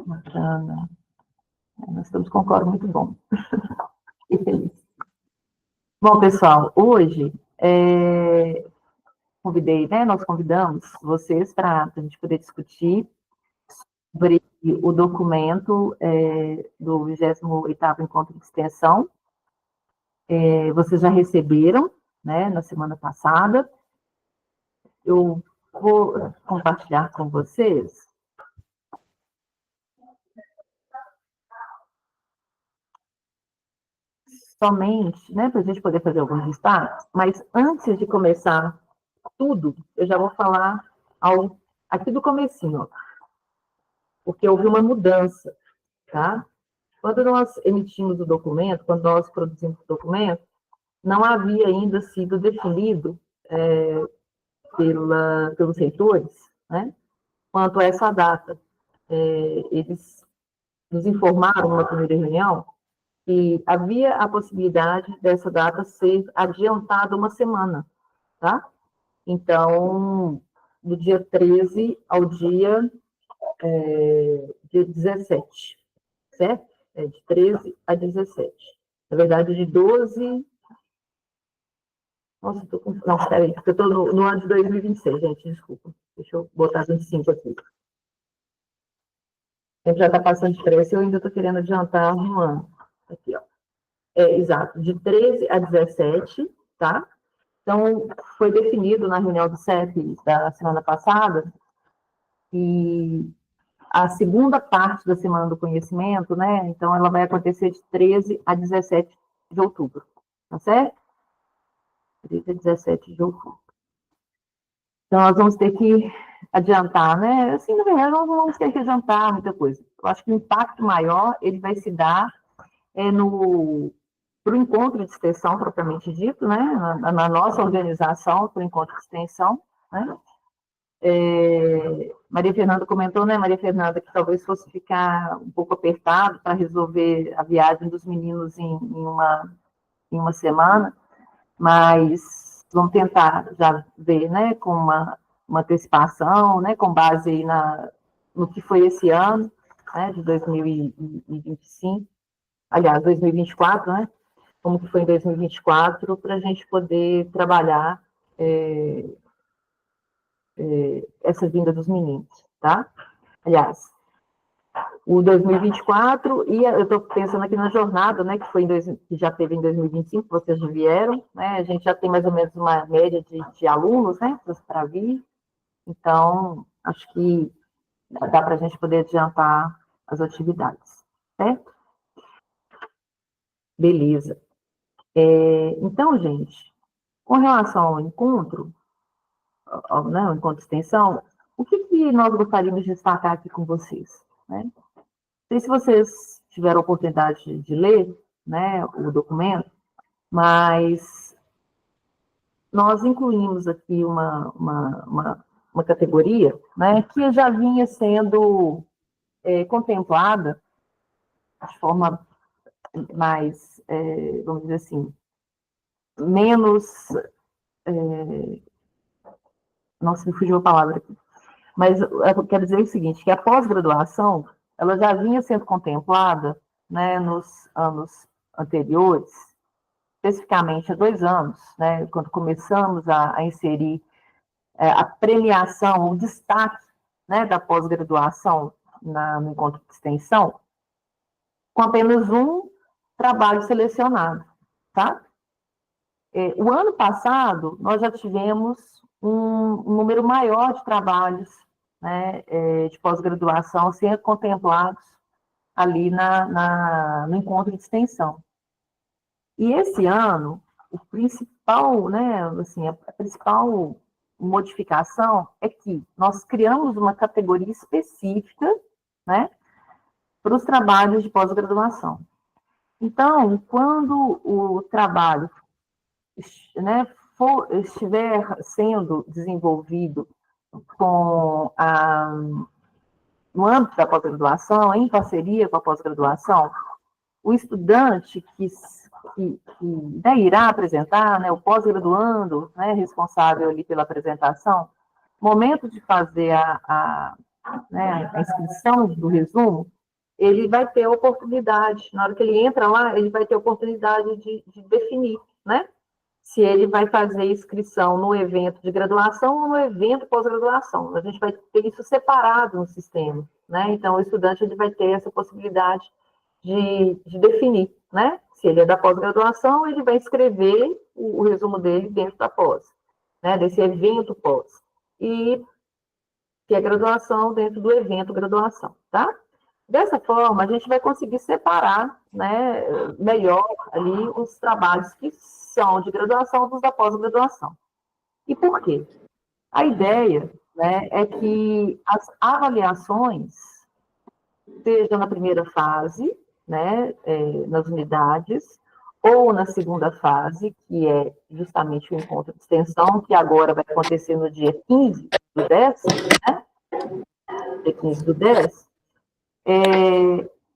Bacana. Nós estamos com um coro muito bom. E feliz. Bom, pessoal, hoje nós convidamos vocês para a gente poder discutir sobre o documento do 28º Encontro de Extensão. Vocês já receberam, né, na semana passada. Eu vou compartilhar com vocês somente, né, para a gente poder fazer alguns destaques, mas antes de começar tudo, eu já vou falar aqui do comecinho, ó, porque houve uma mudança, tá? Quando nós emitimos o documento, quando nós produzimos o documento, não havia ainda sido definido pelos reitores, né, quanto a essa data. Eles nos informaram numa primeira reunião que havia a possibilidade dessa data ser adiantada uma semana, tá? Então, do dia 13 ao dia 17, certo? De 13 a 17. Na verdade, de 12... Nossa, estou com... Não, peraí, porque eu estou no ano de 2026, gente, desculpa. Deixa eu botar 25 aqui. O tempo já está passando depressa e eu ainda estou querendo adiantar um ano. Aqui, ó. Exato, de 13 a 17, tá? Então, foi definido na reunião do CEP da semana passada que a segunda parte da Semana do Conhecimento, né? Então, ela vai acontecer de 13 a 17 de outubro, tá certo? 13 a 17 de outubro. Então, nós vamos ter que adiantar, né? Assim, na verdade, nós não vamos ter que adiantar muita coisa. Eu acho que o impacto maior, ele vai se dar para o encontro de extensão, propriamente dito, né? Na nossa organização, para o encontro de extensão, né? Maria Fernanda comentou, né, Maria Fernanda, que talvez fosse ficar um pouco apertado para resolver a viagem dos meninos em uma semana, mas vamos tentar já ver, né, com uma antecipação, né, com base aí no que foi esse ano, né, de 2025, aliás, 2024, né, como que foi em 2024, para a gente poder trabalhar essa vinda dos meninos, tá? Aliás, o 2024, e eu estou pensando aqui na jornada, né, que já teve em 2025, vocês já vieram, né, a gente já tem mais ou menos uma média de alunos, né, para vir, então, acho que dá para a gente poder adiantar as atividades, certo? Beleza. Então, gente, com relação ao encontro, né, o encontro de extensão, o que nós gostaríamos de destacar aqui com vocês, né? Não sei se vocês tiveram a oportunidade de ler, né, o documento, mas nós incluímos aqui uma categoria, né, que já vinha sendo contemplada de forma mais, vamos dizer assim, menos... Nossa, me fugiu a palavra aqui. Mas eu quero dizer o seguinte, que a pós-graduação, ela já vinha sendo contemplada, né, nos anos anteriores, especificamente há 2 anos, né, quando começamos a inserir a premiação, o destaque, né, da pós-graduação no encontro de extensão, com apenas um trabalho selecionado, tá? O ano passado, nós já tivemos um número maior de trabalhos, né, de pós-graduação sendo contemplados ali no encontro de extensão. E esse ano, o principal, né, assim, a principal modificação é que nós criamos uma categoria específica, né, para os trabalhos de pós-graduação. Então, quando o trabalho, né, estiver sendo desenvolvido no âmbito da pós-graduação, em parceria com a pós-graduação, o estudante que né, irá apresentar, né, o pós-graduando, né, responsável ali pela apresentação, momento de fazer a inscrição do resumo, ele vai ter a oportunidade, na hora que ele entra lá, ele vai ter a oportunidade de definir, né? Se ele vai fazer inscrição no evento de graduação ou no evento pós-graduação. A gente vai ter isso separado no sistema, né? Então, o estudante ele vai ter essa possibilidade de definir, né? Se ele é da pós-graduação, ele vai escrever o resumo dele dentro da pós, né? Desse evento pós. E que é graduação dentro do evento graduação, tá? Dessa forma, a gente vai conseguir separar, né, melhor ali os trabalhos que são de graduação dos da pós-graduação. E por quê? A ideia, né, é que as avaliações sejam na primeira fase, né, nas unidades, ou na segunda fase, que é justamente o encontro de extensão, que agora vai acontecer no dia 15 do 10, né, dia 15 do 10,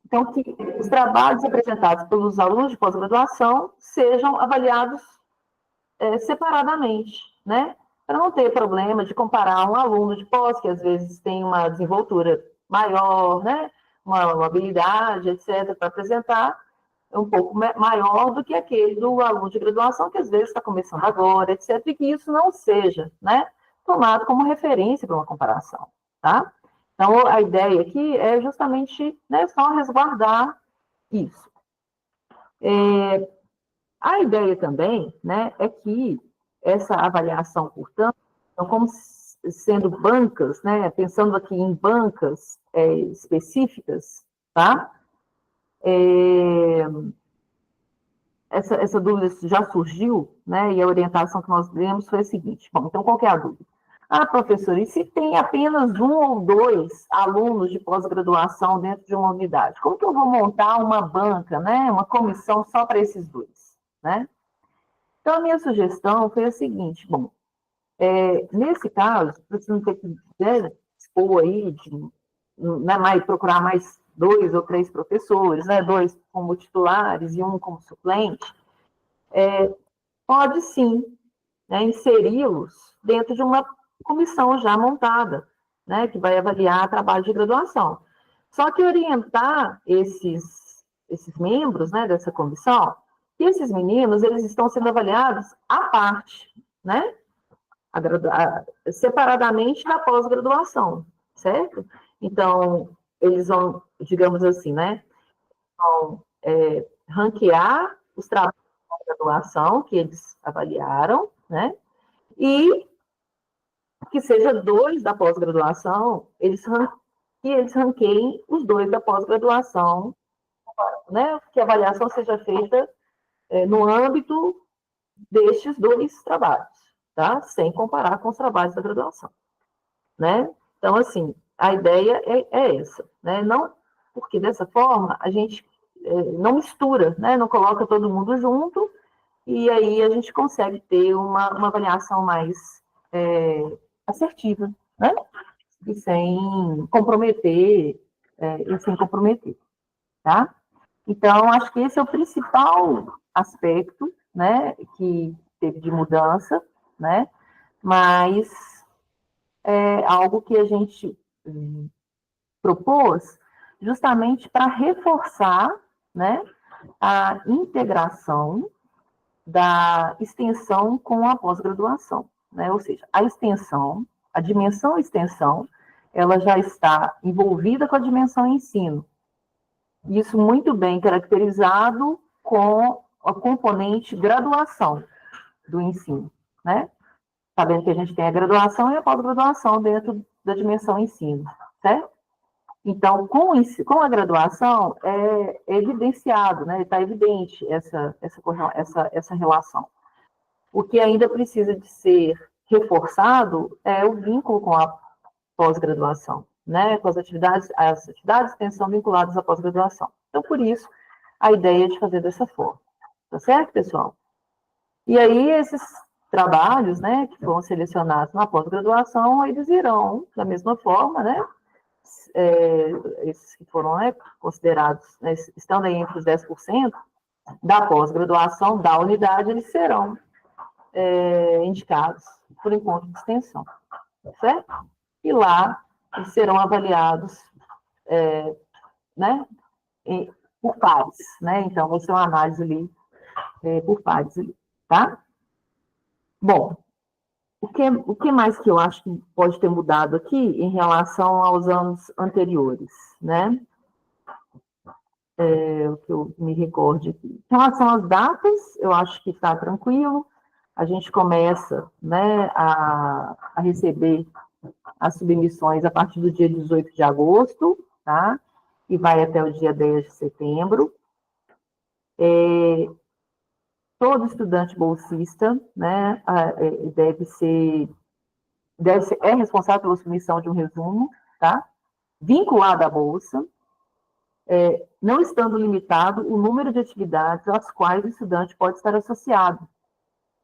então, que os trabalhos apresentados pelos alunos de pós-graduação sejam avaliados separadamente, né? Para não ter problema de comparar um aluno de pós, que às vezes tem uma desenvoltura maior, né? Uma habilidade, etc., para apresentar, um pouco maior do que aquele do aluno de graduação, que às vezes está começando agora, etc., e que isso não seja, né, tomado como referência para uma comparação, tá? Então, a ideia aqui é justamente, né, só resguardar isso. A ideia também, né, é que essa avaliação, portanto, então, como sendo bancas, né, pensando aqui em bancas específicas, tá? Essa dúvida já surgiu, né, e a orientação que nós demos foi a seguinte: bom, então qual que é a dúvida? Ah, professor, e se tem apenas um ou dois alunos de pós-graduação dentro de uma unidade? Como que eu vou montar uma banca, né, uma comissão só para esses dois, né? Então, a minha sugestão foi a seguinte: bom, nesse caso, você não ter que expor aí, né, procurar mais dois ou três professores, né, dois como titulares e um como suplente, pode sim, né, inseri-los dentro de uma comissão já montada, né, que vai avaliar trabalho de graduação. Só que orientar esses membros, né, dessa comissão, que esses meninos, eles estão sendo avaliados à parte, né, separadamente da pós-graduação, certo? Então, eles vão, digamos assim, né, vão ranquear os trabalhos de graduação que eles avaliaram, né, e que seja dois da pós-graduação, que eles ranqueiem os dois da pós-graduação, né, que a avaliação seja feita no âmbito destes dois trabalhos, tá? Sem comparar com os trabalhos da graduação, né? Então, assim, a ideia é essa, né? Não, porque dessa forma a gente não mistura, né? Não coloca todo mundo junto, e aí a gente consegue ter uma avaliação mais assertiva, né? E sem comprometer, tá? Então, acho que esse é o principal aspecto, né, que teve de mudança, né, mas é algo que a gente propôs justamente para reforçar, né, a integração da extensão com a pós-graduação, né, ou seja, a extensão, a dimensão extensão, ela já está envolvida com a dimensão ensino, isso muito bem caracterizado com a componente graduação do ensino, né? Sabendo que a gente tem a graduação e a pós-graduação dentro da dimensão ensino, certo? Então, com a graduação, é evidenciado, né? Está evidente essa relação. O que ainda precisa de ser reforçado é o vínculo com a pós-graduação, né? Com as atividades de extensão vinculadas à pós-graduação. Então, por isso, a ideia é de fazer dessa forma. Tá certo, pessoal? E aí, esses trabalhos, né, que foram selecionados na pós-graduação, eles irão, da mesma forma, né, esses que foram, né, considerados, né, estando aí entre os 10% da pós-graduação da unidade, eles serão indicados por encontro de extensão, certo? E lá eles serão avaliados né, por pares, né? Então, vai ser uma análise ali por pares, ali, tá? Bom, o que mais que eu acho que pode ter mudado aqui em relação aos anos anteriores, né? O que eu me recorde aqui. Em relação às datas, eu acho que está tranquilo. A gente começa, né, a receber as submissões a partir do dia 18 de agosto, tá? E vai até o dia 10 de setembro. Todo estudante bolsista, né, é responsável pela submissão de um resumo, tá? Vinculado à bolsa, não estando limitado o número de atividades às quais o estudante pode estar associado,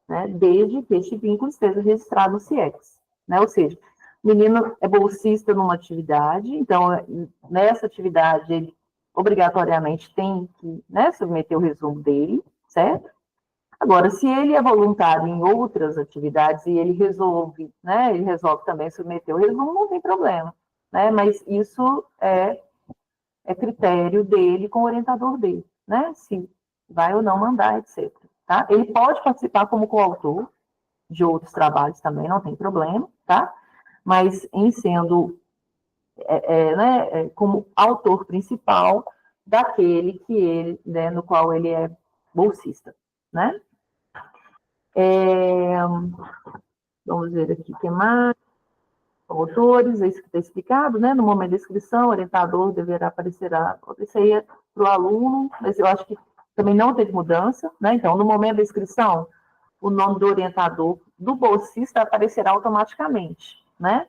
né, desde que este vínculo esteja registrado no CIEX, né? Ou seja, o menino é bolsista numa atividade, então, nessa atividade, ele obrigatoriamente tem que, né, submeter o resumo dele, certo? Agora, se ele é voluntário em outras atividades e ele resolve, né, ele resolve também submeter o resumo, não tem problema, né? Mas isso é critério dele com o orientador dele, né? Se vai ou não mandar, etc. Tá? Ele pode participar como coautor de outros trabalhos também, não tem problema, tá? Mas em sendo, né, como autor principal daquele que ele, né, no qual ele é bolsista, né? Vamos ver aqui o que mais. Autores, é isso que está explicado, né? No momento da inscrição, o orientador deverá aparecer isso aí é para o aluno, mas eu acho que também não teve mudança, né? Então, no momento da inscrição, o nome do orientador do bolsista aparecerá automaticamente, né?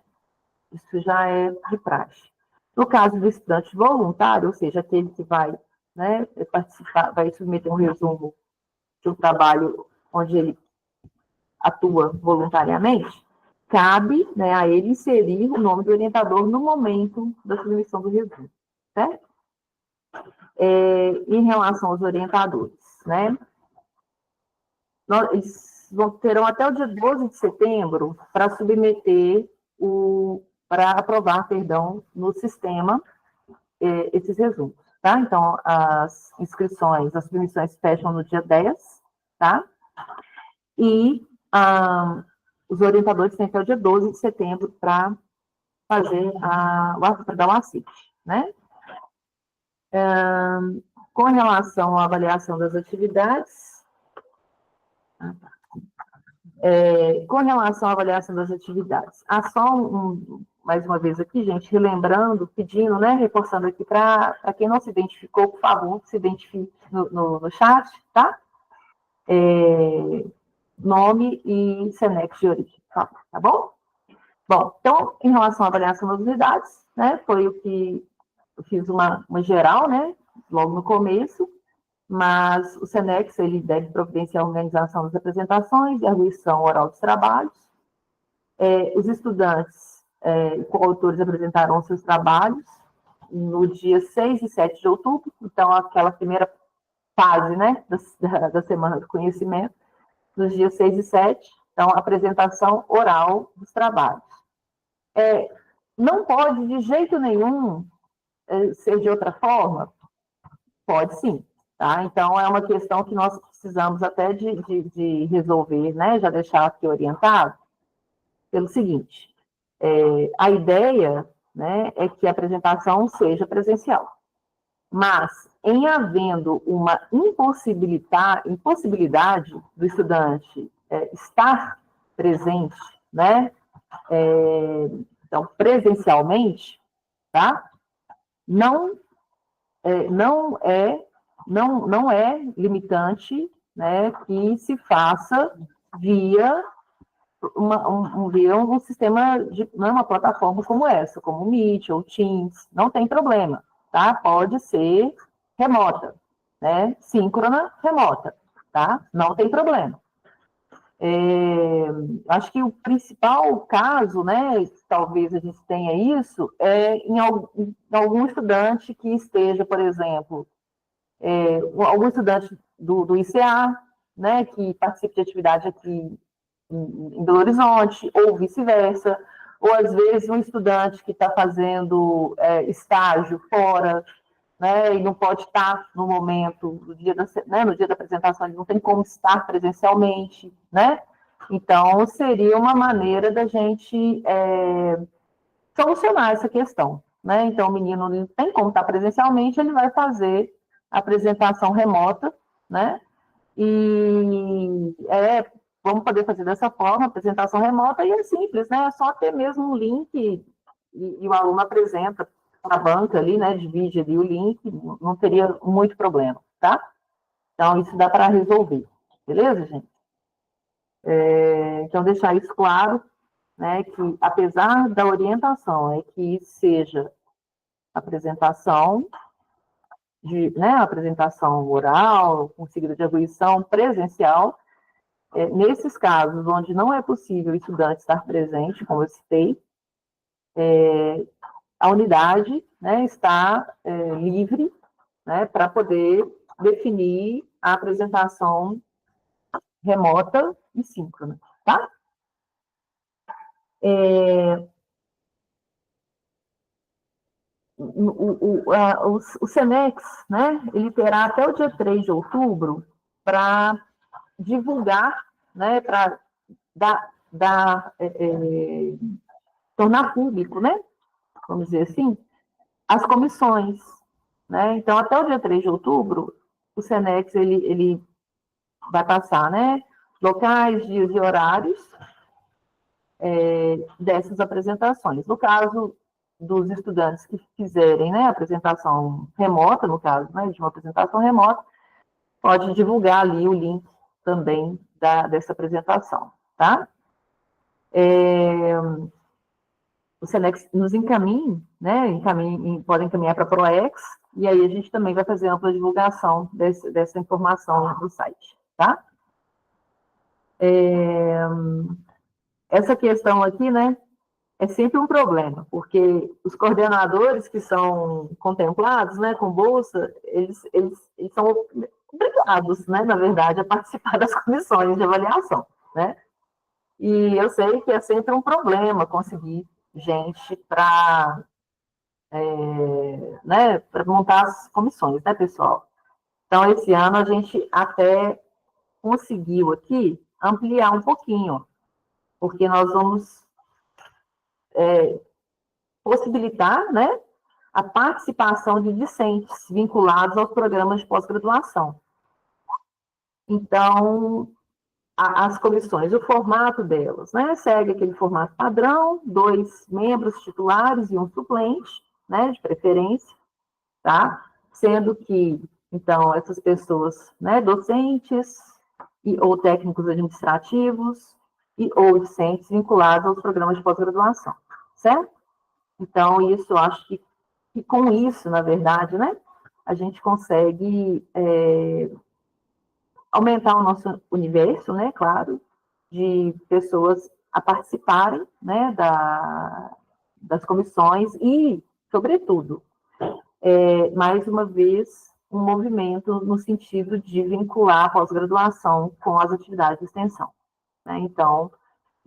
Isso já é de praxe. No caso do estudante voluntário, ou seja, aquele que vai, né, participar, vai submeter um resumo de um trabalho onde ele atua voluntariamente, cabe, né, a ele inserir o nome do orientador no momento da submissão do resumo, certo? Em relação aos orientadores, né, eles terão até o dia 12 de setembro para submeter para aprovar, perdão, no sistema esses resumos, tá? Então, as inscrições, as submissões fecham no dia 10, tá? E os orientadores têm até o dia 12 de setembro para fazer para dar o ACIT, né? Com relação à avaliação das atividades, com relação à avaliação das atividades, mais uma vez aqui, gente, relembrando, pedindo, né, reforçando aqui para quem não se identificou, por favor, se identifique no chat, tá? Nome e SENEC de origem, tá bom? Bom, então, em relação à avaliação das unidades, né, foi o que eu fiz uma geral, né, logo no começo, mas o SENEX, ele deve providenciar a organização das apresentações e arguição oral dos trabalhos. Os estudantes coautores apresentaram seus trabalhos no dia 6 e 7 de outubro, então, aquela primeira fase, né, da Semana do Conhecimento, nos dias 6 e 7, então, apresentação oral dos trabalhos. Não pode, de jeito nenhum, ser de outra forma? Pode sim, tá? Então, é uma questão que nós precisamos até de resolver, né? Já deixar aqui orientado, pelo seguinte, a ideia, né, é que a apresentação seja presencial, mas, em havendo uma impossibilidade do estudante estar presente, né, então, presencialmente, tá? Não é limitante, né, que se faça via um sistema não é uma plataforma como essa, como o Meet ou Teams, não tem problema, tá? Pode ser remota, né? Síncrona, remota, tá? Não tem problema. Acho que o principal caso, né, talvez a gente tenha isso, em algum estudante que esteja, por exemplo, algum estudante do ICA, né, que participe de atividade aqui em Belo Horizonte, ou vice-versa, ou às vezes um estudante que está fazendo estágio fora, né, e não pode estar no momento, no dia da apresentação, ele não tem como estar presencialmente, né? Então, seria uma maneira da gente solucionar essa questão, né? Então, o menino não tem como estar presencialmente, ele vai fazer a apresentação remota, né? E vamos poder fazer dessa forma, apresentação remota, e é simples, né? É só ter mesmo um link e o aluno apresenta na banca ali, né? Divide ali o link, não teria muito problema, tá? Então, isso dá para resolver, beleza, gente? Então, deixar isso claro, né? Que apesar da orientação é que seja apresentação apresentação oral, com seguida de arguição presencial. Nesses casos onde não é possível o estudante estar presente, como eu citei, a unidade, né, está livre, né, para poder definir a apresentação remota e síncrona, tá? O SENEX, né, ele terá até o dia 3 de outubro para divulgar, né, para tornar público, né, vamos dizer assim, as comissões, né? Então, até o dia 3 de outubro, o SENEX ele vai passar, né, locais, dias e horários dessas apresentações. No caso dos estudantes que fizerem, né, apresentação remota, no caso, né, de uma apresentação remota, pode divulgar ali o link também dessa apresentação, tá? O SENEX nos encaminha, né, pode encaminhar para a PROEX, e aí a gente também vai fazer ampla divulgação dessa informação no site, tá? Essa questão aqui, né, é sempre um problema, porque os coordenadores que são contemplados, né, com bolsa, eles são obrigados, né, na verdade, a participar das comissões de avaliação, né? E eu sei que é sempre um problema conseguir gente para montar as comissões, né, pessoal? Então, esse ano a gente até conseguiu aqui ampliar um pouquinho, porque nós vamos possibilitar, né, a participação de discentes vinculados aos programas de pós-graduação. Então, as comissões, o formato delas, né, segue aquele formato padrão, 2 membros titulares e um suplente, né, de preferência, tá? Sendo que, então, essas pessoas, né, docentes ou técnicos administrativos ou discentes vinculados aos programas de pós-graduação, certo? Então, isso, eu acho que com isso, na verdade, né, a gente consegue aumentar o nosso universo, né, claro, de pessoas a participarem, né, das comissões e, sobretudo, mais uma vez, um movimento no sentido de vincular a pós-graduação com as atividades de extensão, né? Então,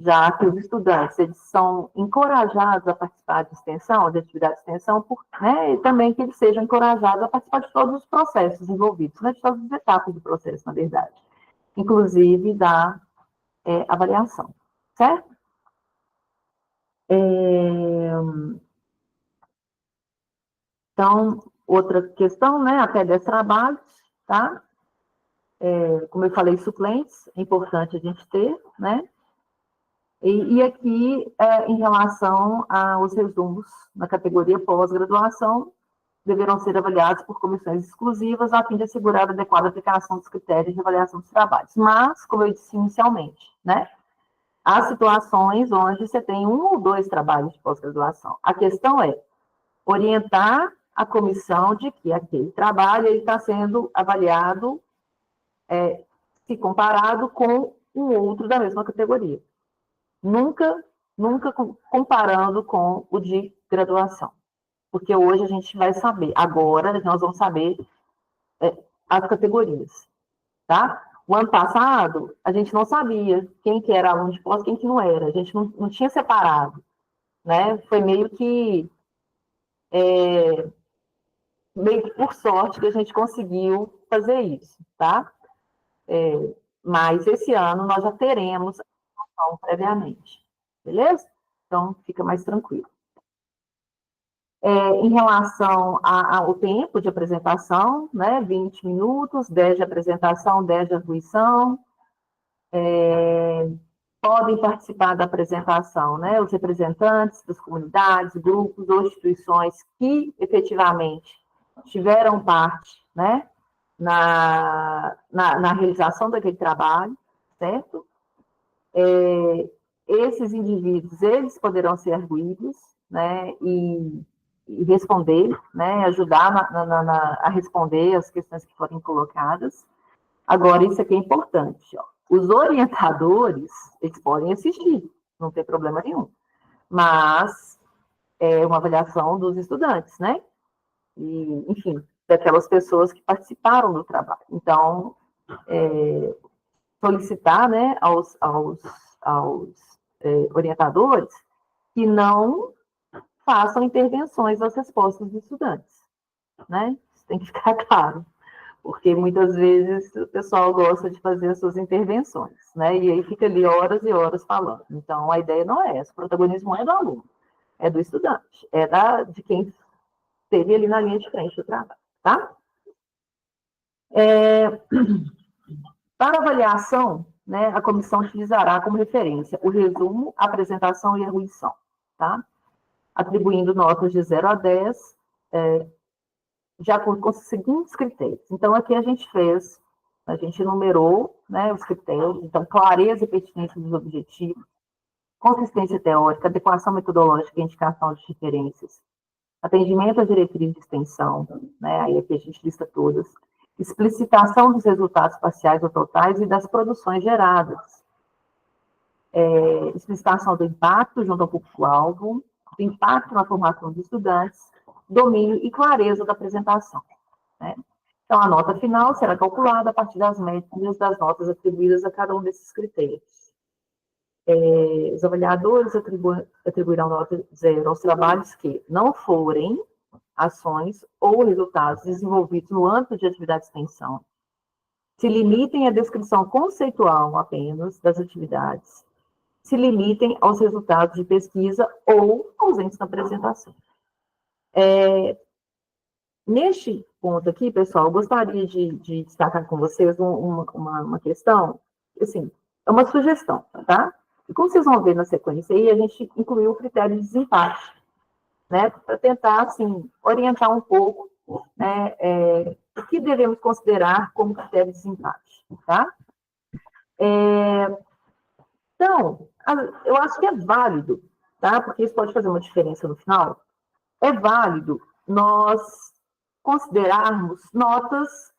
já que os estudantes eles são encorajados a participar de extensão, de atividade de extensão, né, e também que eles sejam encorajados a participar de todos os processos envolvidos, né, de todas as etapas do processo, na verdade, inclusive da avaliação, certo? Então, outra questão, né, até 10 trabalhos, tá? Como eu falei, suplentes, é importante a gente ter, né? E aqui, em relação aos resumos na categoria pós-graduação, deverão ser avaliados por comissões exclusivas a fim de assegurar a adequada aplicação dos critérios de avaliação dos trabalhos. Mas, como eu disse inicialmente, né, há situações onde você tem 1 ou 2 trabalhos de pós-graduação. A questão é orientar a comissão de que aquele trabalho está sendo avaliado se comparado com um outro da mesma categoria. Nunca comparando com o de graduação. Porque hoje a gente vai saber, agora nós vamos saber as categorias, tá? O ano passado, a gente não sabia quem que era aluno de pós, quem que não era. A gente não tinha separado, né? Foi meio que meio que por sorte que a gente conseguiu fazer isso, tá? Mas esse ano nós já teremos a ação previamente, beleza? Então, fica mais tranquilo. Em relação ao tempo de apresentação, né, 20 minutos, 10 de apresentação, 10 de arguição, podem participar da apresentação, né, os representantes das comunidades, grupos ou instituições que efetivamente tiveram parte, né, na realização daquele trabalho, certo? Esses indivíduos, eles poderão ser arguídos, né, e responder, né, ajudar a responder as questões que forem colocadas. Agora, isso aqui é importante, ó. Os orientadores, eles podem assistir, não tem problema nenhum, mas é uma avaliação dos estudantes, né? E, enfim, daquelas pessoas que participaram do trabalho. Então, solicitar, né, aos orientadores que não façam intervenções às respostas dos estudantes, né? Isso tem que ficar claro, porque muitas vezes o pessoal gosta de fazer as suas intervenções, né? E aí fica ali horas e horas falando. Então, a ideia não é essa, o protagonismo é do aluno, é do estudante, de quem esteve ali na linha de frente do trabalho, tá? Para avaliação, né, a comissão utilizará como referência o resumo, apresentação e arguição, tá? Atribuindo notas de 0 a 10, de acordo com os seguintes critérios. Então, aqui a gente numerou, né, os critérios, então, clareza e pertinência dos objetivos, consistência teórica, adequação metodológica e indicação de referências, atendimento à diretriz de extensão, né, aí aqui a gente lista todas, explicitação dos resultados parciais ou totais e das produções geradas, explicitação do impacto junto ao público-alvo, do impacto na formação dos estudantes, domínio e clareza da apresentação, né? Então, a nota final será calculada a partir das médias das notas atribuídas a cada um desses critérios. Os avaliadores atribuirão nota 0 aos trabalhos que não forem ações ou resultados desenvolvidos no âmbito de atividade de extensão, se limitem à descrição conceitual apenas das atividades, se limitem aos resultados de pesquisa ou ausentes na apresentação. Neste ponto aqui, pessoal, eu gostaria de destacar com vocês uma questão, assim, é uma sugestão, tá? E como vocês vão ver na sequência aí, a gente incluiu o critério de desempate, né, para tentar, assim, orientar um pouco, né, o que devemos considerar como critério de desempate, tá? Então, eu acho que é válido, tá? Porque isso pode fazer uma diferença no final. É válido nós considerarmos notas,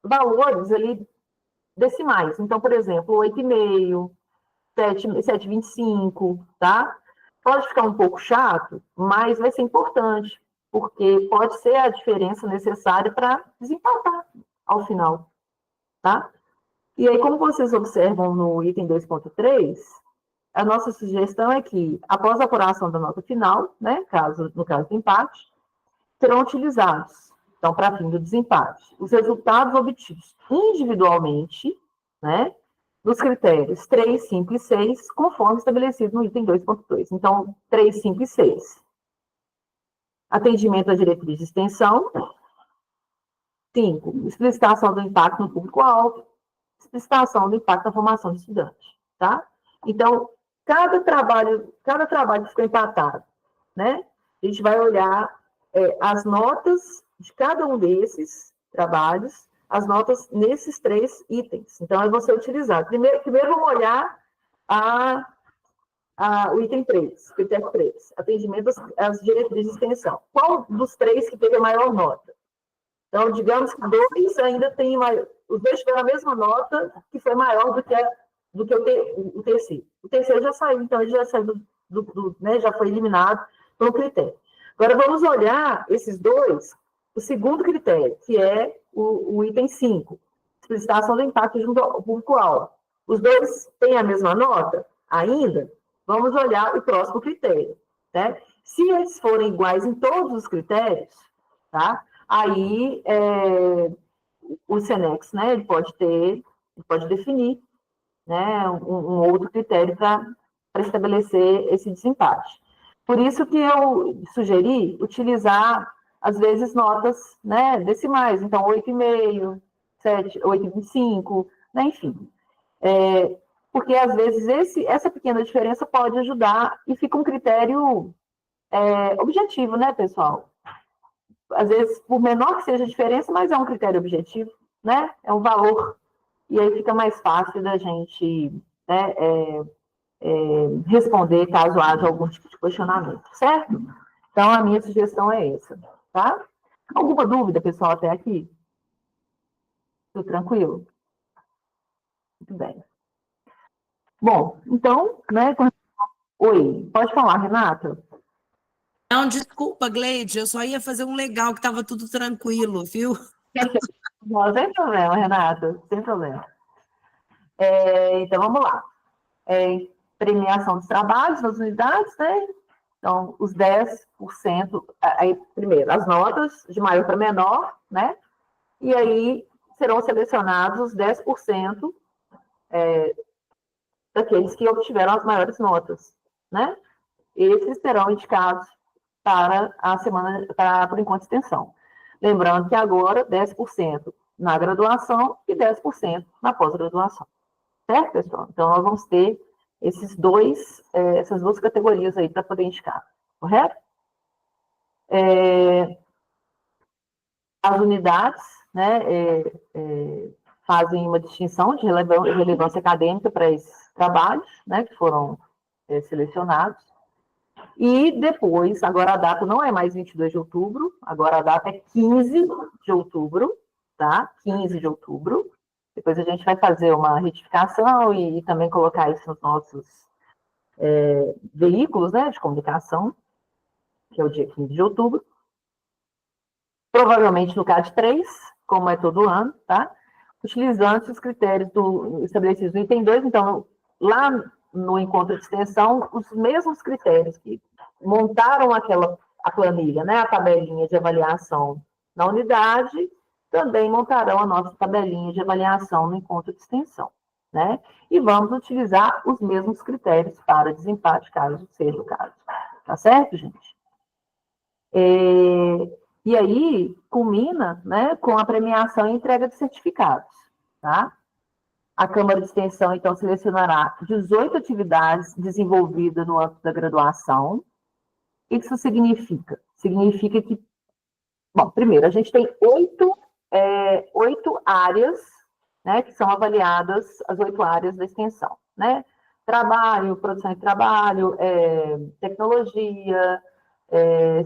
valores ali decimais. Então, por exemplo, 8,5, 7,25, tá? Pode ficar um pouco chato, mas vai ser importante, porque pode ser a diferença necessária para desempatar ao final, tá? E aí, como vocês observam no item 2.3, a nossa sugestão é que, após a apuração da nota final, né, no caso do empate, serão utilizados, então, para fim do desempate, os resultados obtidos individualmente, né, nos critérios 3, 5 e 6, conforme estabelecido no item 2.2. Então, 3, 5 e 6. Atendimento à diretriz de extensão. 5. Explicitação do impacto no público-alvo. Explicitação do impacto na formação de estudante, tá? Então, cada trabalho que ficou empatado, né? A gente vai olhar as notas de cada um desses trabalhos, as notas nesses 3 itens. Então, é você utilizar. Primeiro vamos olhar o item 3, critério 3, atendimento às diretrizes de extensão. Qual dos 3 que teve a maior nota? Então, digamos que 2 ainda tem os 2 tiveram a mesma nota, que foi maior do que o terceiro. O terceiro já saiu, então ele já saiu né, já foi eliminado pelo critério. Agora, vamos olhar esses 2, o segundo critério, que é o item 5, explicitação do impacto junto ao público-alvo. Os 2 têm a mesma nota? Ainda? Vamos olhar o próximo critério, né? Se eles forem iguais em todos os critérios, tá? Aí, o Senex, né, ele pode definir, né, um outro critério para estabelecer esse desempate. Por isso que eu sugeri utilizar, às vezes, notas, né, decimais, então 8,5, 7, 8,25, né, enfim. Porque, às vezes, essa pequena diferença pode ajudar e fica um critério objetivo, né, pessoal? Às vezes, por menor que seja a diferença, mas é um critério objetivo, né? É um valor. E aí fica mais fácil da gente, né, responder caso haja algum tipo de questionamento, certo? Então, a minha sugestão é essa, tá? Alguma dúvida, pessoal, até aqui? Tudo tranquilo? Muito bem. Bom, então, né? Oi, pode falar, Renata? Não, desculpa, Gleide, eu só ia fazer um legal, que estava tudo tranquilo, viu? Não, sem problema, Renata, sem problema. Então, vamos lá. Premiação dos trabalhos nas unidades, né? Então, os 10%, aí, primeiro, as notas de maior para menor, né? E aí serão selecionados os 10% daqueles que obtiveram as maiores notas, né? Esses serão indicados para a semana, por enquanto, extensão. Lembrando que agora 10% na graduação e 10% na pós-graduação. Certo, pessoal? Então, nós vamos ter essas duas categorias aí para poder indicar, correto? As unidades, né, fazem uma distinção de relevância acadêmica para esses trabalhos, né, que foram selecionados. E depois, agora a data não é mais 22 de outubro, agora a data é 15 de outubro, tá? 15 de outubro. Depois a gente vai fazer uma retificação e também colocar isso nos nossos veículos, né, de comunicação, que é o dia 15 de outubro. Provavelmente no CAD 3, como é todo ano, tá? Utilizando os critérios estabelecidos no item 2, então, lá no encontro de extensão, os mesmos critérios que montaram a planilha, né, a tabelinha de avaliação na unidade, também montarão a nossa tabelinha de avaliação no encontro de extensão, né? E vamos utilizar os mesmos critérios para desempate, caso seja o caso. Tá certo, gente? E aí, culmina, né, com a premiação e entrega de certificados, tá? A Câmara de Extensão, então, selecionará 18 atividades desenvolvidas no âmbito da graduação. O que isso significa? Significa que, bom, primeiro, a gente tem oito áreas, né, que são avaliadas, as 8 áreas da extensão, né? Trabalho, produção de trabalho, tecnologia,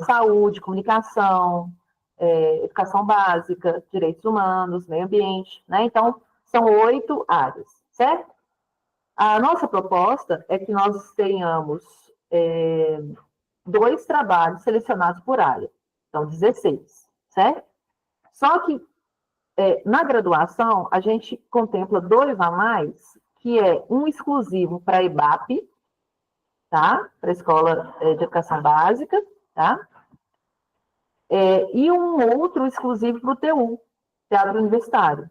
saúde, comunicação, educação básica, direitos humanos, meio ambiente, né? Então, são 8 áreas, certo? A nossa proposta é que nós tenhamos 2 trabalhos selecionados por área, então 16, certo? Só que na graduação, a gente contempla 2 a mais, que é um exclusivo para a EBAP, tá? Para a Escola de Educação Básica, tá? E um outro exclusivo para o TU, Teatro Universitário,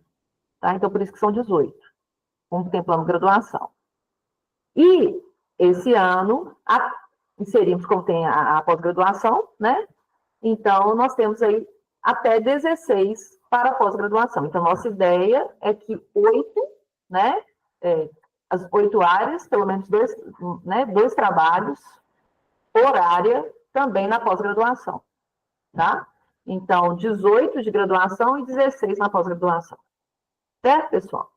tá? Então, por isso que são 18, contemplando graduação. E esse ano, inserimos como tem a pós-graduação, né? Então, nós temos aí até 16 para a pós-graduação. Então, nossa ideia é que 8, né? As 8 áreas, pelo menos 2, né, 2 trabalhos por área, também na pós-graduação, tá? Então, 18 de graduação e 16 na pós-graduação. Certo, pessoal?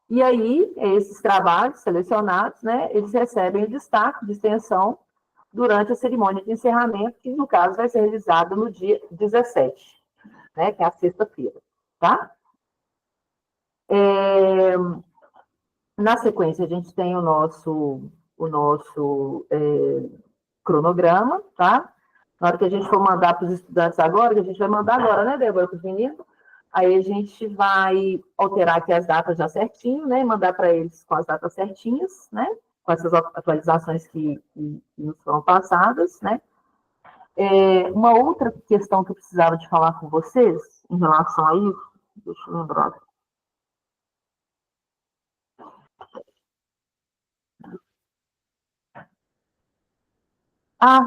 E aí, esses trabalhos selecionados, né, eles recebem o destaque de extensão durante a cerimônia de encerramento, que, no caso, vai ser realizada no dia 17, né, que é a sexta-feira, tá? Na sequência, a gente tem o nosso cronograma, tá? Na hora que a gente for mandar para os estudantes agora, que a gente vai mandar agora, né, Débora, para os meninos, aí a gente vai alterar aqui as datas já certinho, né, e mandar para eles com as datas certinhas, né, com essas atualizações que nos foram passadas, né. Uma outra questão que eu precisava de falar com vocês, em relação a isso, deixa eu lembrar.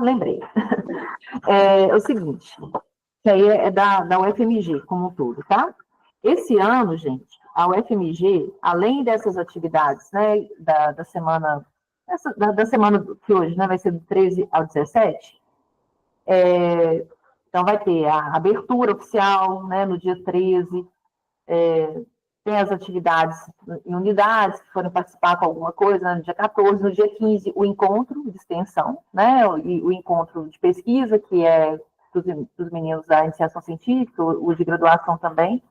Lembrei. É o seguinte, que aí é da UFMG como um todo, tá? Esse ano, gente, a UFMG, além dessas atividades, né, da semana, da semana que hoje, né, vai ser do 13 ao 17, então vai ter a abertura oficial, né, no dia 13, tem as atividades em unidades que forem participar com alguma coisa, né, no dia 14, no dia 15, o encontro de extensão, né, e o encontro de pesquisa, que é dos meninos da iniciação científica, o de graduação também.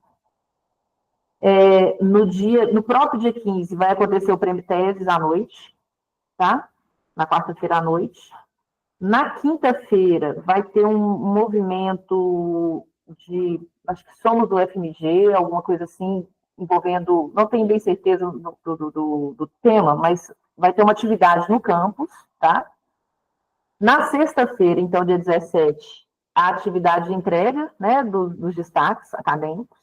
No próprio dia 15, vai acontecer o prêmio Teses à noite, tá? Na quarta-feira à noite. Na quinta-feira, vai ter um movimento acho que somos do FMG, alguma coisa assim, envolvendo, não tenho bem certeza do tema, mas vai ter uma atividade no campus, tá? Na sexta-feira, então, dia 17, a atividade de entrega, né, dos destaques acadêmicos.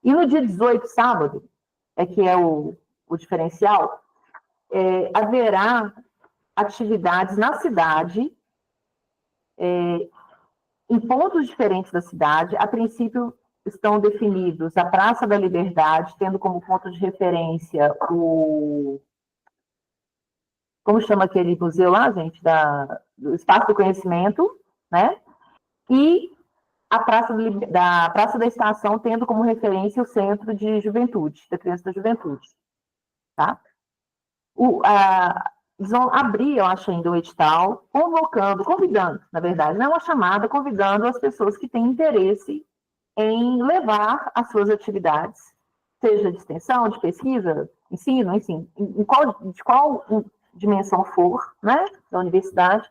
E no dia 18, sábado, que é o diferencial, haverá atividades na cidade, em pontos diferentes da cidade. A princípio, estão definidos a Praça da Liberdade, tendo como ponto de referência como chama aquele museu lá, gente? Do Espaço do Conhecimento, né? E a Praça da Estação, tendo como referência o Centro de Juventude, da Criança e da Juventude, tá? Eles vão abrir, eu acho, ainda o edital, convidando, na verdade, não é uma chamada, convidando as pessoas que têm interesse em levar as suas atividades, seja de extensão, de pesquisa, ensino, enfim, de qual dimensão for, né, da universidade,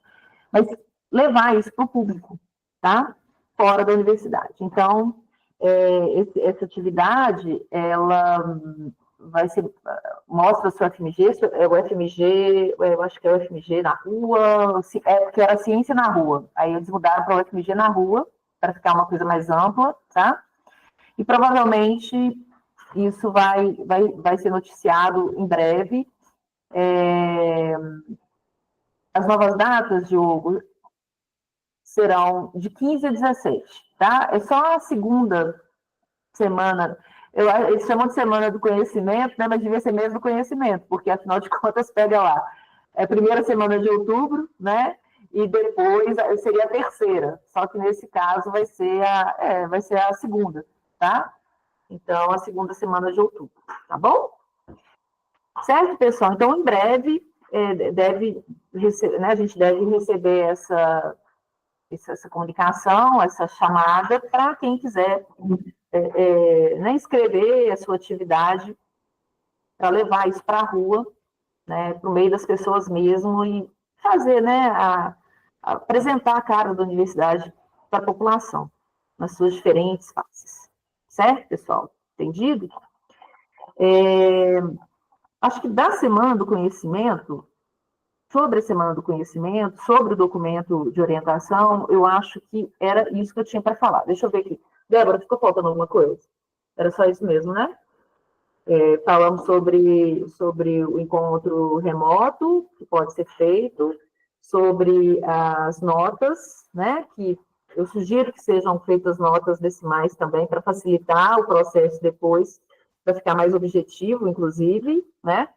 mas levar isso para o público, tá? Fora da universidade. Então, essa atividade, ela vai ser, mostra o seu FMG, o FMG, eu acho que é o FMG na rua, porque era ciência na rua, aí eles mudaram para o FMG na rua, para ficar uma coisa mais ampla, tá? E provavelmente isso vai ser noticiado em breve. As novas datas, Diogo, serão de 15 a 17, tá? É só a segunda semana. Eles chamam de semana do conhecimento, né? Mas devia ser mês do conhecimento, porque afinal de contas pega lá. É a primeira semana de outubro, né? E depois seria a terceira. Só que nesse caso vai ser a segunda, tá? Então, a segunda semana de outubro, tá bom? Certo, pessoal? Então, em breve, a gente deve receber essa comunicação, essa chamada, para quem quiser né, inscrever a sua atividade, para levar isso para a rua, né, para o meio das pessoas mesmo, e fazer, né, apresentar a cara da universidade para a população, nas suas diferentes faces. Certo, pessoal? Entendido? Acho que da Semana do Conhecimento, sobre a Semana do Conhecimento, sobre o documento de orientação, eu acho que era isso que eu tinha para falar. Deixa eu ver aqui. Débora, ficou faltando alguma coisa? Era só isso mesmo, né? Falamos sobre o encontro remoto, que pode ser feito, sobre as notas, né? Que eu sugiro que sejam feitas notas decimais também, para facilitar o processo depois, para ficar mais objetivo, inclusive, né?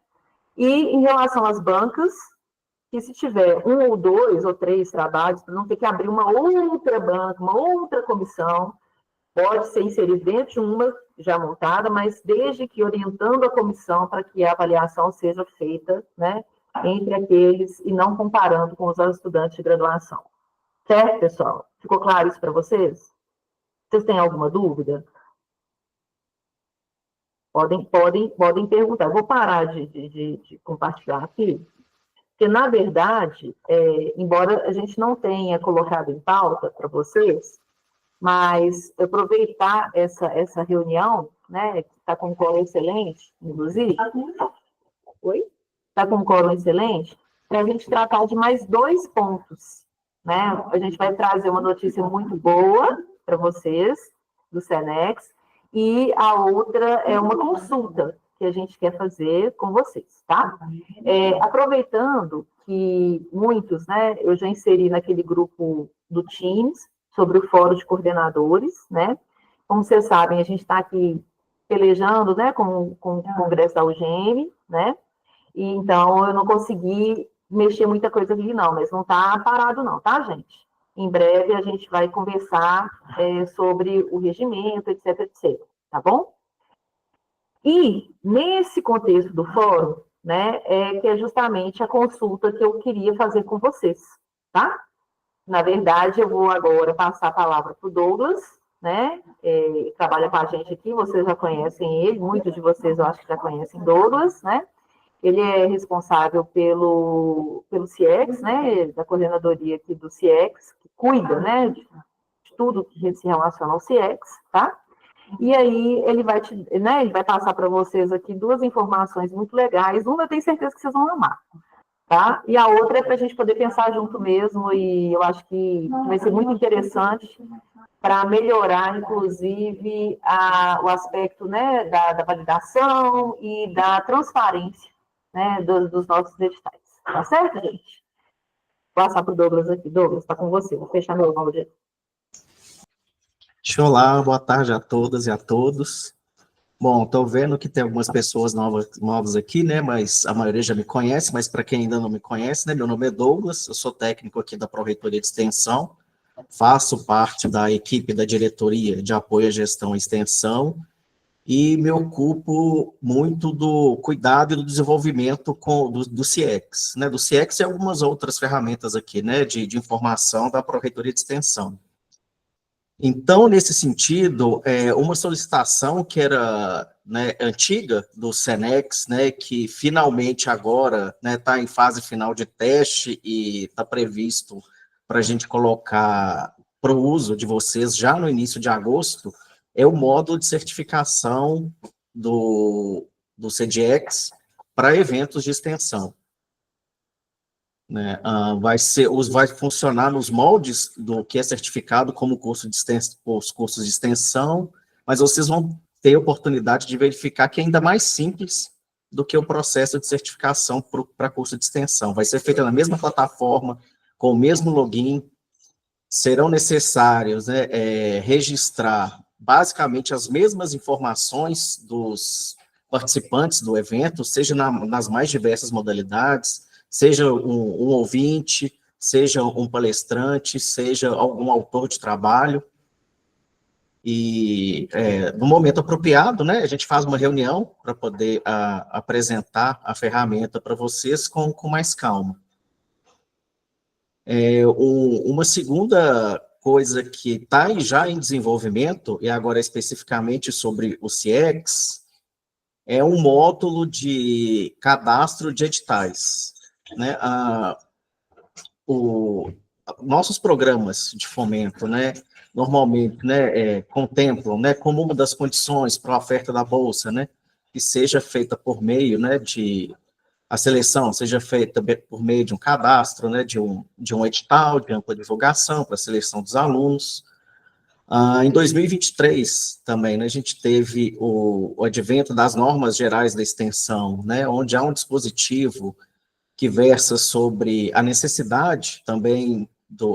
E em relação às bancas, que se tiver 1 ou 2 ou 3 trabalhos, para não ter que abrir uma outra banca, uma outra comissão, pode ser inserido dentro de uma já montada, mas desde que orientando a comissão para que a avaliação seja feita, né, entre aqueles e não comparando com os estudantes de graduação. Certo, pessoal? Ficou claro isso para vocês? Vocês têm alguma dúvida? Podem perguntar. Eu vou parar de compartilhar aqui, porque, na verdade, embora a gente não tenha colocado em pauta para vocês, mas aproveitar essa reunião, né, que está com um quórum excelente, inclusive, está com um quórum excelente, para a gente tratar de mais 2 pontos, né? A gente vai trazer uma notícia muito boa para vocês, do Senex, e a outra é uma consulta que a gente quer fazer com vocês, tá? Aproveitando que muitos, né, eu já inseri naquele grupo do Teams sobre o Fórum de Coordenadores, né? Como vocês sabem, a gente está aqui pelejando, né, com o Congresso da UGM, né? E então eu não consegui mexer muita coisa ali, não, mas não está parado, não, tá, gente? Em breve a gente vai conversar sobre o regimento, etc, etc, tá bom? E nesse contexto do fórum, né, que é justamente a consulta que eu queria fazer com vocês, tá? Na verdade, eu vou agora passar a palavra para o Douglas, né? Trabalha com a gente aqui, vocês já conhecem ele, muitos de vocês eu acho que já conhecem Douglas, né? Ele é responsável pelo CIEX, né? Da coordenadoria aqui do CIEX, que cuida, né? De tudo que se relaciona ao CIEX, tá? E aí ele vai ele vai passar para vocês aqui duas informações muito legais. Uma eu tenho certeza que vocês vão amar, tá? E a outra é para a gente poder pensar junto mesmo, e eu acho que vai ser muito interessante para melhorar, inclusive, o aspecto, né, da validação e da transparência, né, dos nossos editais. Tá certo, gente? Vou passar para o Douglas aqui. Douglas, está com você. Vou fechar meu áudio. Olá, boa tarde a todas e a todos. Bom, estou vendo que tem algumas pessoas novas aqui, né, mas a maioria já me conhece, mas para quem ainda não me conhece, né, meu nome é Douglas, eu sou técnico aqui da Pró-Reitoria de Extensão, faço parte da equipe da Diretoria de Apoio à Gestão e Extensão e me ocupo muito do cuidado e do desenvolvimento do CIEX, né, do CIEX e algumas outras ferramentas aqui, né, de informação da Pró-Reitoria de Extensão. Então, nesse sentido, uma solicitação que era, né, antiga do Senex, né, que finalmente agora está, né, em fase final de teste e está previsto para a gente colocar para o uso de vocês já no início de agosto, é o módulo de certificação do CDX para eventos de extensão. Né, vai funcionar nos moldes do que é certificado como curso de extensão, os cursos de extensão, mas vocês vão ter a oportunidade de verificar que é ainda mais simples do que o processo de certificação para curso de extensão. Vai ser feito na mesma plataforma, com o mesmo login, serão necessários, né, registrar basicamente as mesmas informações dos participantes do evento, seja nas mais diversas modalidades, seja um ouvinte, seja um palestrante, seja algum autor de trabalho. E no momento apropriado, né, a gente faz uma reunião para poder apresentar a ferramenta para vocês com mais calma. Uma segunda coisa que está já em desenvolvimento, e agora especificamente sobre o CIEX, é um módulo de cadastro de editais. Né, nossos programas de fomento, né, normalmente, né, contemplam, né, como uma das condições para a oferta da bolsa, né, que seja feita por meio, né, a seleção seja feita por meio de um cadastro, né, de um edital de ampla divulgação para a seleção dos alunos. Em 2023, também, né, a gente teve o advento das normas gerais da extensão, né, onde há um dispositivo que versa sobre a necessidade também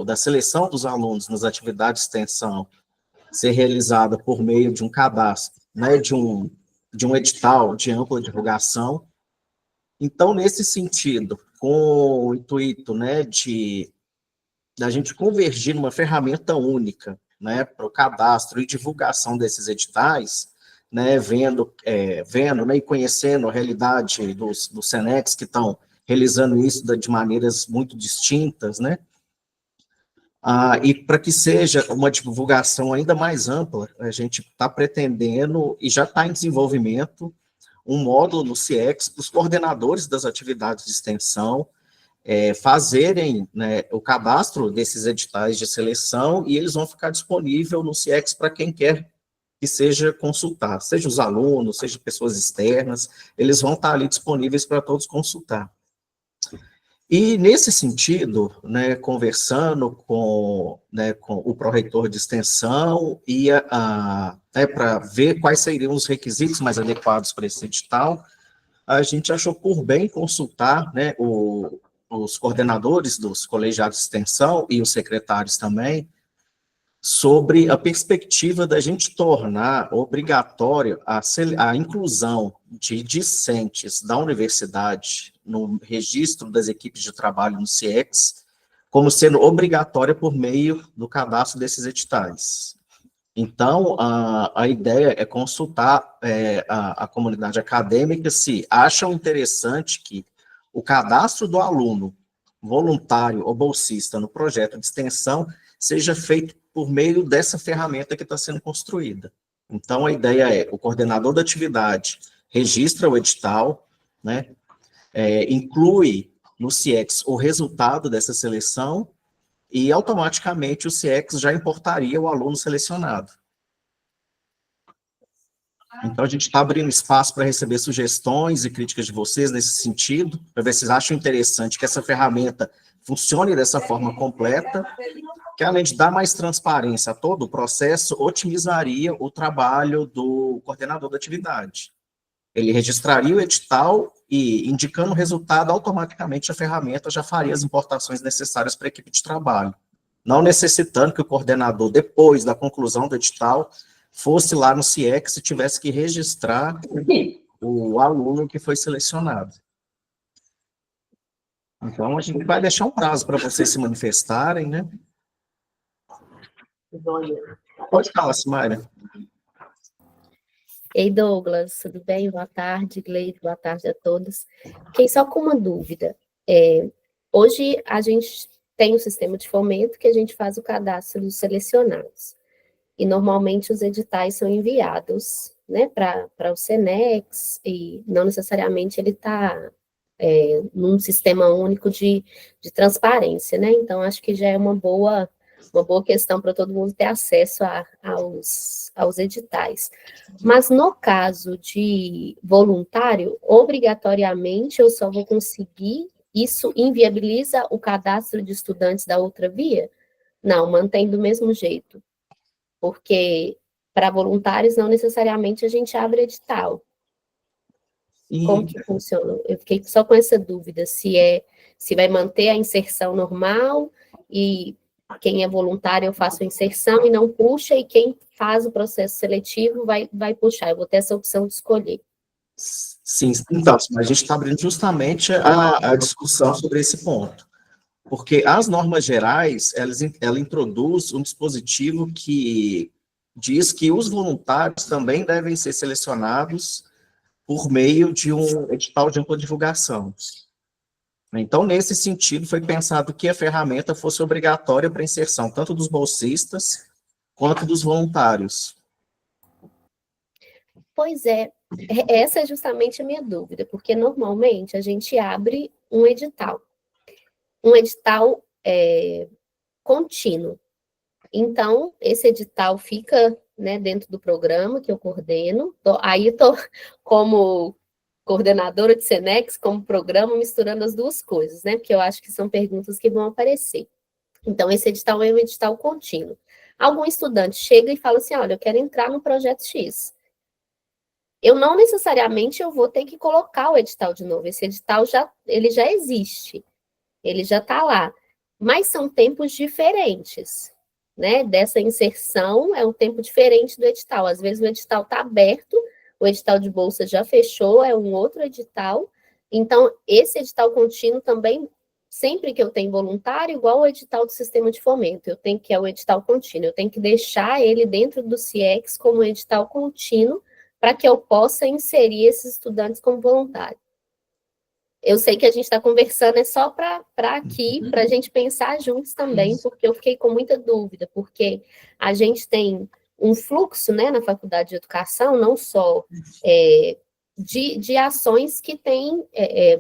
da seleção dos alunos nas atividades de extensão ser realizada por meio de um cadastro, né, de um edital de ampla divulgação. Então, nesse sentido, com o intuito, né, da gente convergir numa ferramenta única, né, para o cadastro e divulgação desses editais, né, vendo, né, e conhecendo a realidade dos Senex que estão realizando isso de maneiras muito distintas, né, e para que seja uma divulgação ainda mais ampla, a gente está pretendendo, e já está em desenvolvimento, um módulo no CIEX para os coordenadores das atividades de extensão fazerem, né, o cadastro desses editais de seleção, e eles vão ficar disponíveis no CIEX para quem quer que seja consultar, seja os alunos, seja pessoas externas, eles vão estar ali disponíveis para todos consultar. E, nesse sentido, né, conversando com o pró-reitor de extensão e para ver quais seriam os requisitos mais adequados para esse edital, a gente achou por bem consultar, né, os coordenadores dos colegiados de extensão e os secretários também, sobre a perspectiva da gente tornar obrigatória a inclusão de discentes da universidade no registro das equipes de trabalho no CIEX, como sendo obrigatória por meio do cadastro desses editais. Então, a ideia é consultar a comunidade acadêmica se acham interessante que o cadastro do aluno voluntário ou bolsista no projeto de extensão seja feito por meio dessa ferramenta que está sendo construída. Então, a ideia é, o coordenador da atividade registra o edital, né, inclui no CIEX o resultado dessa seleção e, automaticamente, o CIEX já importaria o aluno selecionado. Então, a gente está abrindo espaço para receber sugestões e críticas de vocês nesse sentido, para ver se vocês acham interessante que essa ferramenta funcione dessa forma completa, que além de dar mais transparência a todo o processo, otimizaria o trabalho do coordenador da atividade. Ele registraria o edital e, indicando o resultado, automaticamente a ferramenta já faria as importações necessárias para a equipe de trabalho, não necessitando que o coordenador, depois da conclusão do edital, fosse lá no CIEX e tivesse que registrar o aluno que foi selecionado. Então, a gente vai deixar um prazo para vocês se manifestarem, né? Pode falar, Simária. Ei, Douglas, tudo bem? Boa tarde, Gleide, boa tarde a todos. Fiquei só com uma dúvida. Hoje, a gente tem um sistema de fomento que a gente faz o cadastro dos selecionados. E, normalmente, os editais são enviados, né, para o Senex, e não necessariamente ele está num sistema único de transparência, né? Então, acho que já é uma boa questão para todo mundo ter acesso aos editais. Mas, no caso de voluntário, obrigatoriamente eu só vou conseguir, isso inviabiliza o cadastro de estudantes da outra via? Não, mantém do mesmo jeito. Porque para voluntários não necessariamente a gente abre edital. Como que funciona? Eu fiquei só com essa dúvida, se vai manter a inserção normal e quem é voluntário eu faço a inserção e não puxa, e quem faz o processo seletivo vai puxar. Eu vou ter essa opção de escolher. Sim, então, a gente está abrindo justamente a discussão sobre esse ponto. Porque as normas gerais, ela introduz um dispositivo que diz que os voluntários também devem ser selecionados por meio de um edital de ampla divulgação. Então, nesse sentido, foi pensado que a ferramenta fosse obrigatória para inserção tanto dos bolsistas quanto dos voluntários. Pois é, essa é justamente a minha dúvida, porque normalmente a gente abre um edital contínuo. Então, esse edital fica, né, dentro do programa que eu coordeno. Aí estou como coordenadora de Senex, como programa, misturando as duas coisas, né? Porque eu acho que são perguntas que vão aparecer. Então, esse edital é um edital contínuo. Algum estudante chega e fala assim, olha, eu quero entrar no projeto X. Eu não necessariamente eu vou ter que colocar o edital de novo. Esse edital ele já existe. Ele já está lá. Mas são tempos diferentes, né? Dessa inserção é um tempo diferente do edital. Às vezes o edital está aberto, o edital de bolsa já fechou, é um outro edital. Então, esse edital contínuo também, sempre que eu tenho voluntário, igual o edital do sistema de fomento, que é o edital contínuo, eu tenho que deixar ele dentro do CIEX como edital contínuo para que eu possa inserir esses estudantes como voluntário. Eu sei que a gente está conversando só para aqui, para a gente pensar juntos também, porque eu fiquei com muita dúvida, porque a gente tem um fluxo, né, na Faculdade de Educação, não só de ações que têm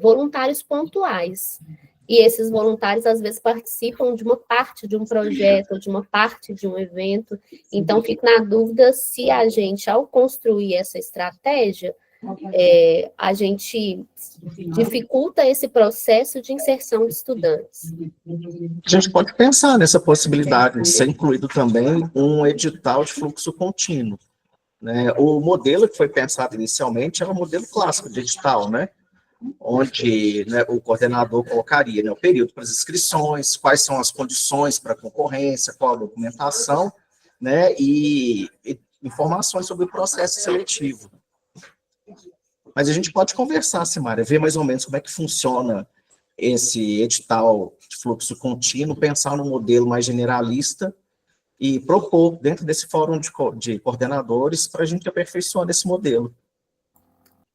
voluntários pontuais. E esses voluntários, às vezes, participam de uma parte de um projeto, ou de uma parte de um evento. Então, fico na dúvida se a gente, ao construir essa estratégia, a gente dificulta esse processo de inserção de estudantes. A gente pode pensar nessa possibilidade de ser incluído também um edital de fluxo contínuo, né? O modelo que foi pensado inicialmente era o modelo clássico de edital, né? Onde, né, o coordenador colocaria, né, o período para as inscrições, quais são as condições para a concorrência, qual a documentação, né, e informações sobre o processo seletivo. Mas a gente pode conversar, Simária, ver mais ou menos como é que funciona esse edital de fluxo contínuo, pensar num modelo mais generalista e propor dentro desse fórum de coordenadores para a gente aperfeiçoar esse modelo.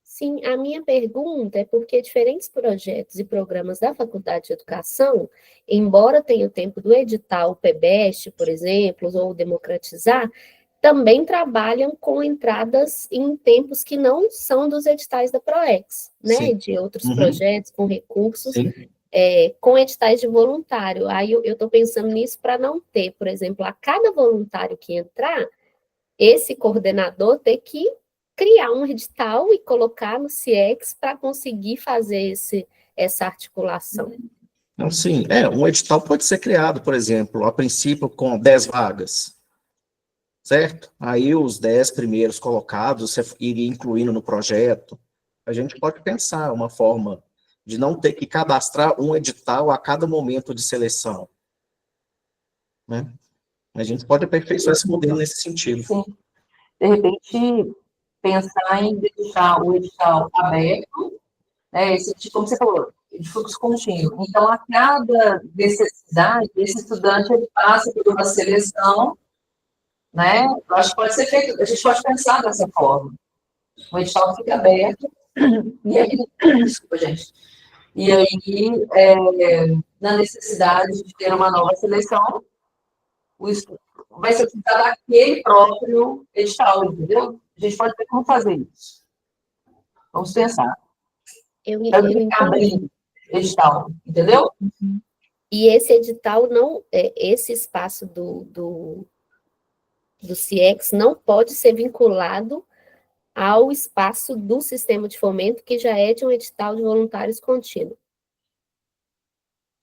Sim, a minha pergunta é porque diferentes projetos e programas da Faculdade de Educação, embora tenha o tempo do edital PBEST, por exemplo, ou Democratizar, também trabalham com entradas em tempos que não são dos editais da PROEX, né? Sim. De outros projetos com recursos, Sim. com editais de voluntário. Aí eu estou pensando nisso para não ter, por exemplo, a cada voluntário que entrar, esse coordenador ter que criar um edital e colocar no CIEX para conseguir fazer essa articulação. Então, sim, um edital pode ser criado, por exemplo, a princípio com 10 vagas, certo? Aí os 10 primeiros colocados você iria incluindo no projeto. A gente pode pensar uma forma de não ter que cadastrar um edital a cada momento de seleção, né? A gente pode aperfeiçoar esse modelo nesse sentido. Sim. De repente, pensar em deixar o edital aberto, né, como você falou, de fluxo contínuo. Então, a cada necessidade, esse estudante ele passa por uma seleção, né? Eu acho que pode ser feito, a gente pode pensar dessa forma. O edital fica aberto, e aí, desculpa, gente. E aí, na necessidade de ter uma nova seleção, vai ser utilizado aquele próprio edital, entendeu? A gente pode ver como fazer isso. Vamos pensar. Eu entendi. Edital, entendeu? E esse edital não, esse espaço do CIEX não pode ser vinculado ao espaço do sistema de fomento, que já é de um edital de voluntários contínuo.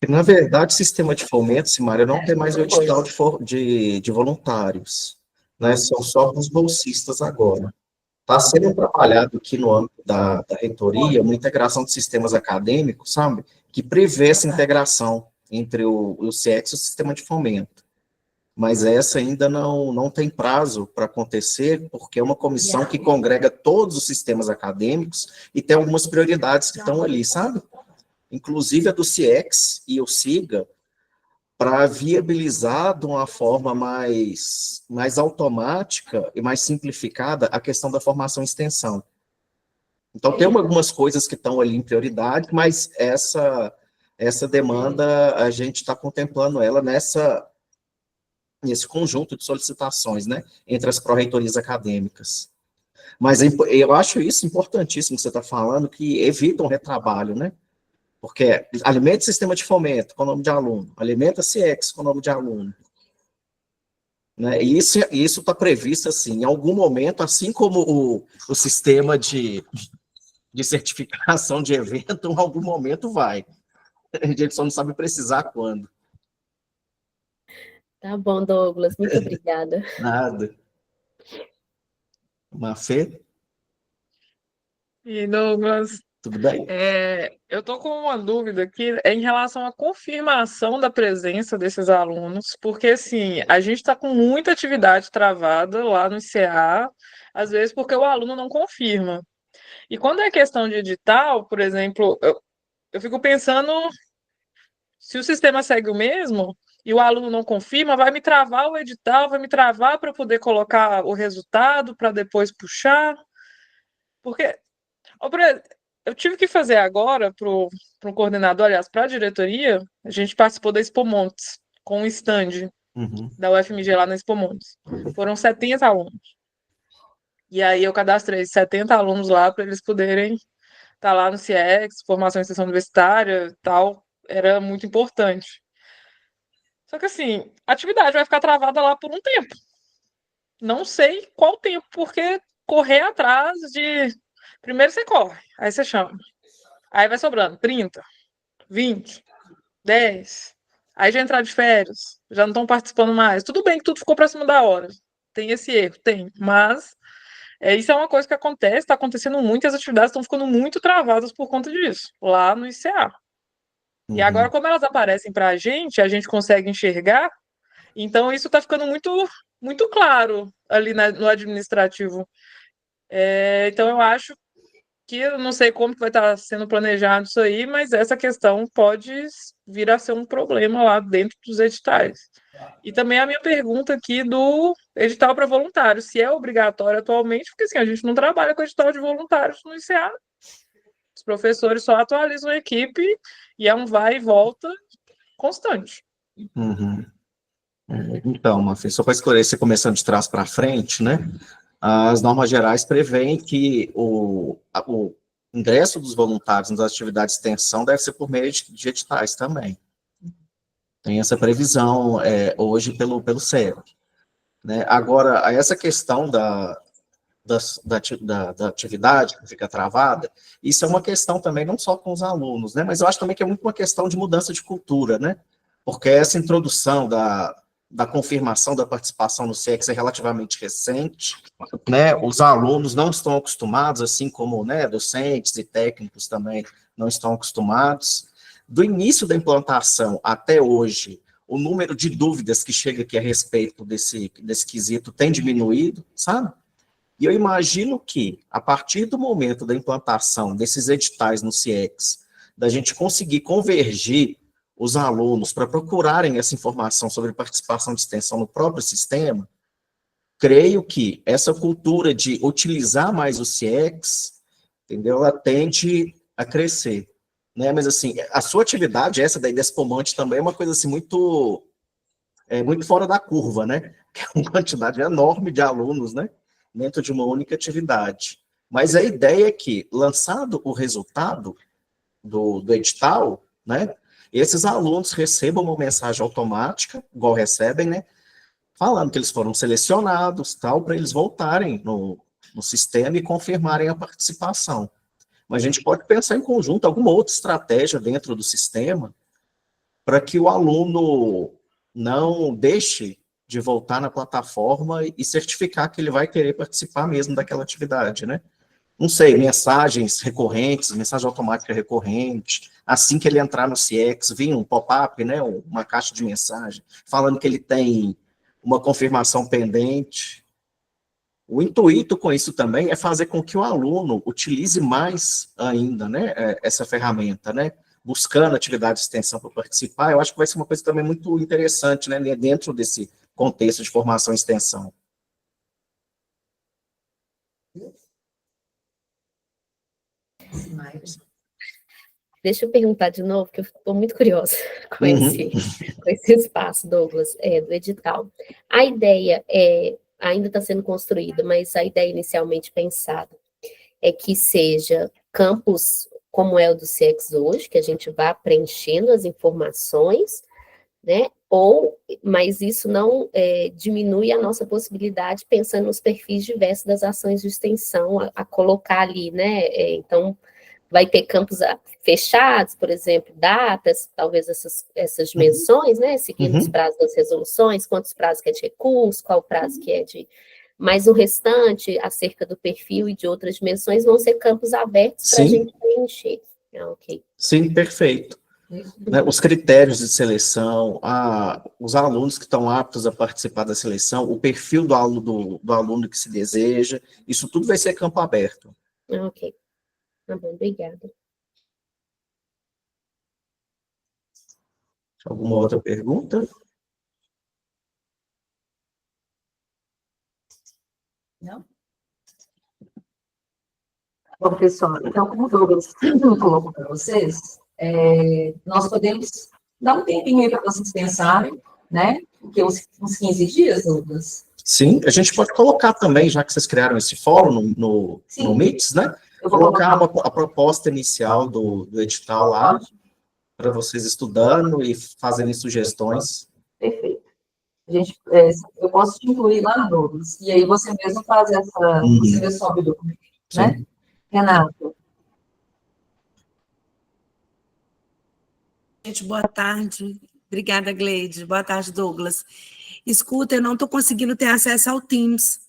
Na verdade, o sistema de fomento, Simária, não tem mais o edital de voluntários, né? São só os bolsistas agora. Está sendo trabalhado aqui no âmbito da reitoria uma integração de sistemas acadêmicos, sabe? Que prevê essa integração entre o CIEX e o sistema de fomento. Mas essa ainda não tem prazo para acontecer, porque é uma comissão que congrega todos os sistemas acadêmicos e tem algumas prioridades que estão ali, sabe? Inclusive a do CIEX e o SIGA, para viabilizar de uma forma mais automática e mais simplificada a questão da formação e extensão. Então, tem algumas coisas que estão ali em prioridade, mas essa demanda, a gente está contemplando ela nesse conjunto de solicitações, né, entre as pró-reitorias acadêmicas. Mas eu acho isso importantíssimo que você está falando, que evita um retrabalho, né? Porque alimenta o sistema de fomento com o nome de aluno, alimenta a CIEX com o nome de aluno. Né? E isso está previsto, assim, em algum momento, assim como o sistema de certificação de evento, em algum momento vai. A gente só não sabe precisar quando. Tá bom, Douglas, muito obrigada. Nada. Mafê? E Douglas, Tudo bem? eu estou com uma dúvida aqui em relação à confirmação da presença desses alunos, porque assim, a gente está com muita atividade travada lá no ICA, às vezes porque o aluno não confirma. E quando é questão de edital, por exemplo, eu fico pensando se o sistema segue o mesmo e o aluno não confirma, vai me travar o edital, vai me travar para poder colocar o resultado para depois puxar. Porque eu tive que fazer agora para o coordenador, aliás, para a diretoria, a gente participou da Expo Montes, com o stand da UFMG lá na Expo Montes. Foram 70 alunos. E aí eu cadastrei 70 alunos lá para eles poderem estar lá no CIEX, formação em extensão universitária e tal, era muito importante. Só que assim, a atividade vai ficar travada lá por um tempo. Não sei qual tempo, porque correr atrás de Primeiro você corre, aí você chama. Aí vai sobrando 30, 20, 10. Aí já entrar de férias, já não estão participando mais. Tudo bem que tudo ficou para cima da hora. Tem esse erro, tem. Mas isso é uma coisa que acontece, está acontecendo muito, e as atividades estão ficando muito travadas por conta disso, lá no ICA. E agora, como elas aparecem para a gente consegue enxergar, então isso está ficando muito, muito claro ali no administrativo. Então, eu acho que eu não sei como que vai estar sendo planejado isso aí, mas essa questão pode vir a ser um problema lá dentro dos editais. E também a minha pergunta aqui do edital para voluntários, se é obrigatório atualmente, porque assim, a gente não trabalha com edital de voluntários no ICA. Os professores só atualizam a equipe e é um vai e volta constante. Então, Mafê, só para esclarecer, começando de trás para frente, né? As normas gerais prevêem que o ingresso dos voluntários nas atividades de extensão deve ser por meio de editais também. Tem essa previsão hoje pelo CEP. Né? Agora, essa questão da atividade que fica travada, isso é uma questão também não só com os alunos, né? Mas eu acho também que é muito uma questão de mudança de cultura, né? Porque essa introdução da confirmação da participação no CIEX é relativamente recente, né? Os alunos não estão acostumados, assim como, né, docentes e técnicos também não estão acostumados. Do início da implantação até hoje, o número de dúvidas que chega aqui a respeito desse quesito tem diminuído, sabe? E eu imagino que, a partir do momento da implantação desses editais no CIEX, da gente conseguir convergir os alunos para procurarem essa informação sobre participação de extensão no próprio sistema, creio que essa cultura de utilizar mais o CIEX, entendeu? Ela tende a crescer, né? Mas, assim, a sua atividade, essa daí desse Espumante também é uma coisa, assim, muito fora da curva, né? Que é uma quantidade enorme de alunos, né? Dentro de uma única atividade. Mas a ideia é que, lançado o resultado do edital, né? Esses alunos recebam uma mensagem automática, igual recebem, né? Falando que eles foram selecionados, tal, para eles voltarem no sistema e confirmarem a participação. Mas a gente pode pensar em conjunto alguma outra estratégia dentro do sistema para que o aluno não deixe de voltar na plataforma e certificar que ele vai querer participar mesmo daquela atividade, né? Não sei, mensagens recorrentes, mensagem automática recorrente, assim que ele entrar no CIEX, vir um pop-up, né, uma caixa de mensagem, falando que ele tem uma confirmação pendente. O intuito com isso também é fazer com que o aluno utilize mais ainda, né, essa ferramenta, né, buscando atividade de extensão para participar. Eu acho que vai ser uma coisa também muito interessante, né, dentro desse contexto de formação e extensão. Deixa eu perguntar de novo, que eu estou muito curiosa com esse espaço, Douglas, do edital. A ideia ainda está sendo construída, mas a ideia inicialmente pensada é que seja campus como é o do CIEX hoje, que a gente vá preenchendo as informações, né? Mas isso não diminui a nossa possibilidade, pensando nos perfis diversos das ações de extensão, a colocar ali, né? Então, vai ter campos fechados, por exemplo, datas, talvez essas dimensões, né? Seguindo os prazos das resoluções, quantos prazos que é de recurso, qual o prazo que é de... Mas o restante, acerca do perfil e de outras dimensões, vão ser campos abertos para a gente preencher. Ok. Sim, perfeito. Né, os critérios de seleção, os alunos que estão aptos a participar da seleção, o perfil do aluno que se deseja, isso tudo vai ser campo aberto. Ok. Tá bom, obrigada. Alguma outra pergunta? Não? Bom, pessoal, então, como o Douglas colocou para vocês, nós podemos dar um tempinho aí para vocês pensarem, né? Porque uns 15 dias, Douglas. Sim, a gente pode colocar também, já que vocês criaram esse fórum no Meets, né? Eu vou colocar a proposta inicial do edital lá, para vocês estudando e fazerem sugestões. Perfeito. Eu posso te incluir lá, Douglas, e aí você mesmo faz você mesmo sobe o documento, né? Renato. Gente, boa tarde. Obrigada, Gleide. Boa tarde, Douglas. Escuta, eu não estou conseguindo ter acesso ao Teams.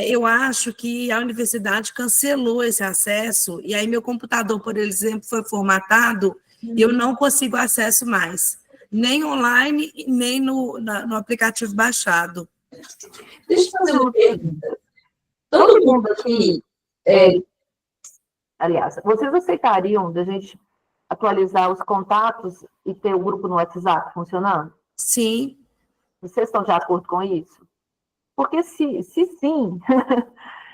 Eu acho que a universidade cancelou esse acesso, e aí meu computador, por exemplo, foi formatado, e eu não consigo acesso mais, nem online, nem no aplicativo baixado. Deixa eu fazer uma pergunta. Todo mundo aqui, aliás, vocês aceitariam da gente atualizar os contatos e ter o grupo no WhatsApp funcionando? Sim. Vocês estão de acordo com isso? Porque se sim,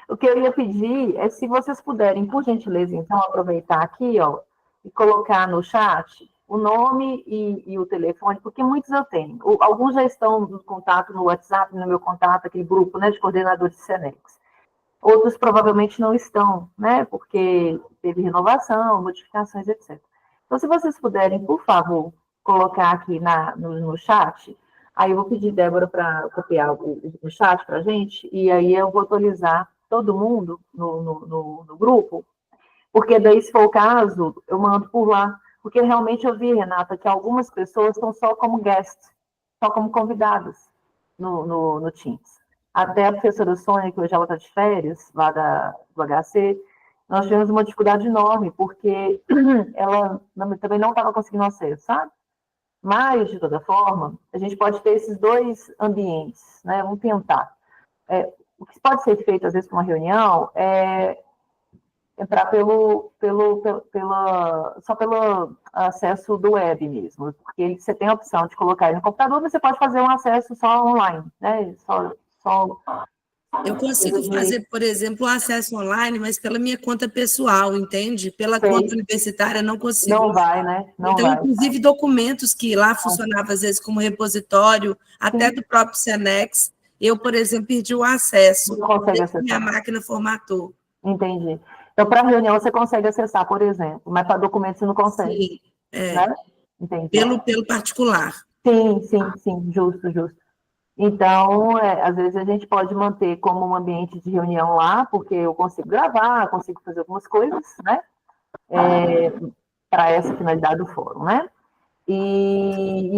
o que eu ia pedir é se vocês puderem, por gentileza, então, aproveitar aqui, ó, e colocar no chat o nome e o telefone, porque muitos eu tenho. Alguns já estão no contato no WhatsApp, no meu contato, aquele grupo, né, de coordenadores de Senex. Outros provavelmente não estão, né, porque teve renovação, modificações, etc. Então, se vocês puderem, por favor, colocar aqui no chat, aí eu vou pedir Débora para copiar o chat para a gente, e aí eu vou atualizar todo mundo no grupo, porque daí, se for o caso, eu mando por lá. Porque realmente eu vi, Renata, que algumas pessoas estão só como guest, só como convidadas no Teams. Até a professora Sônia, que hoje ela está de férias, lá do HC, nós tivemos uma dificuldade enorme, porque ela também não estava conseguindo acesso, sabe? Mas, de toda forma, a gente pode ter esses dois ambientes, né? Vamos tentar. O que pode ser feito, às vezes, para uma reunião, é entrar só pelo acesso do web mesmo, porque você tem a opção de colocar ele no computador, mas você pode fazer um acesso só online, né? Eu consigo fazer, por exemplo, um acesso online, mas pela minha conta pessoal, entende? Pela conta universitária, não consigo. Não vai, né? Não então, vai. inclusive, documentos que lá funcionavam, às vezes, como repositório, até do próprio Senex, eu, por exemplo, perdi o acesso. Não consegue acessar. Minha máquina formatou. Entendi. Então, para reunião, você consegue acessar, por exemplo, mas para documentos você não consegue. Sim, né? Entendi. Pelo particular. Sim, justo. Então, às vezes a gente pode manter como um ambiente de reunião lá, porque eu consigo gravar, consigo fazer algumas coisas, né? Para essa finalidade do fórum, né? E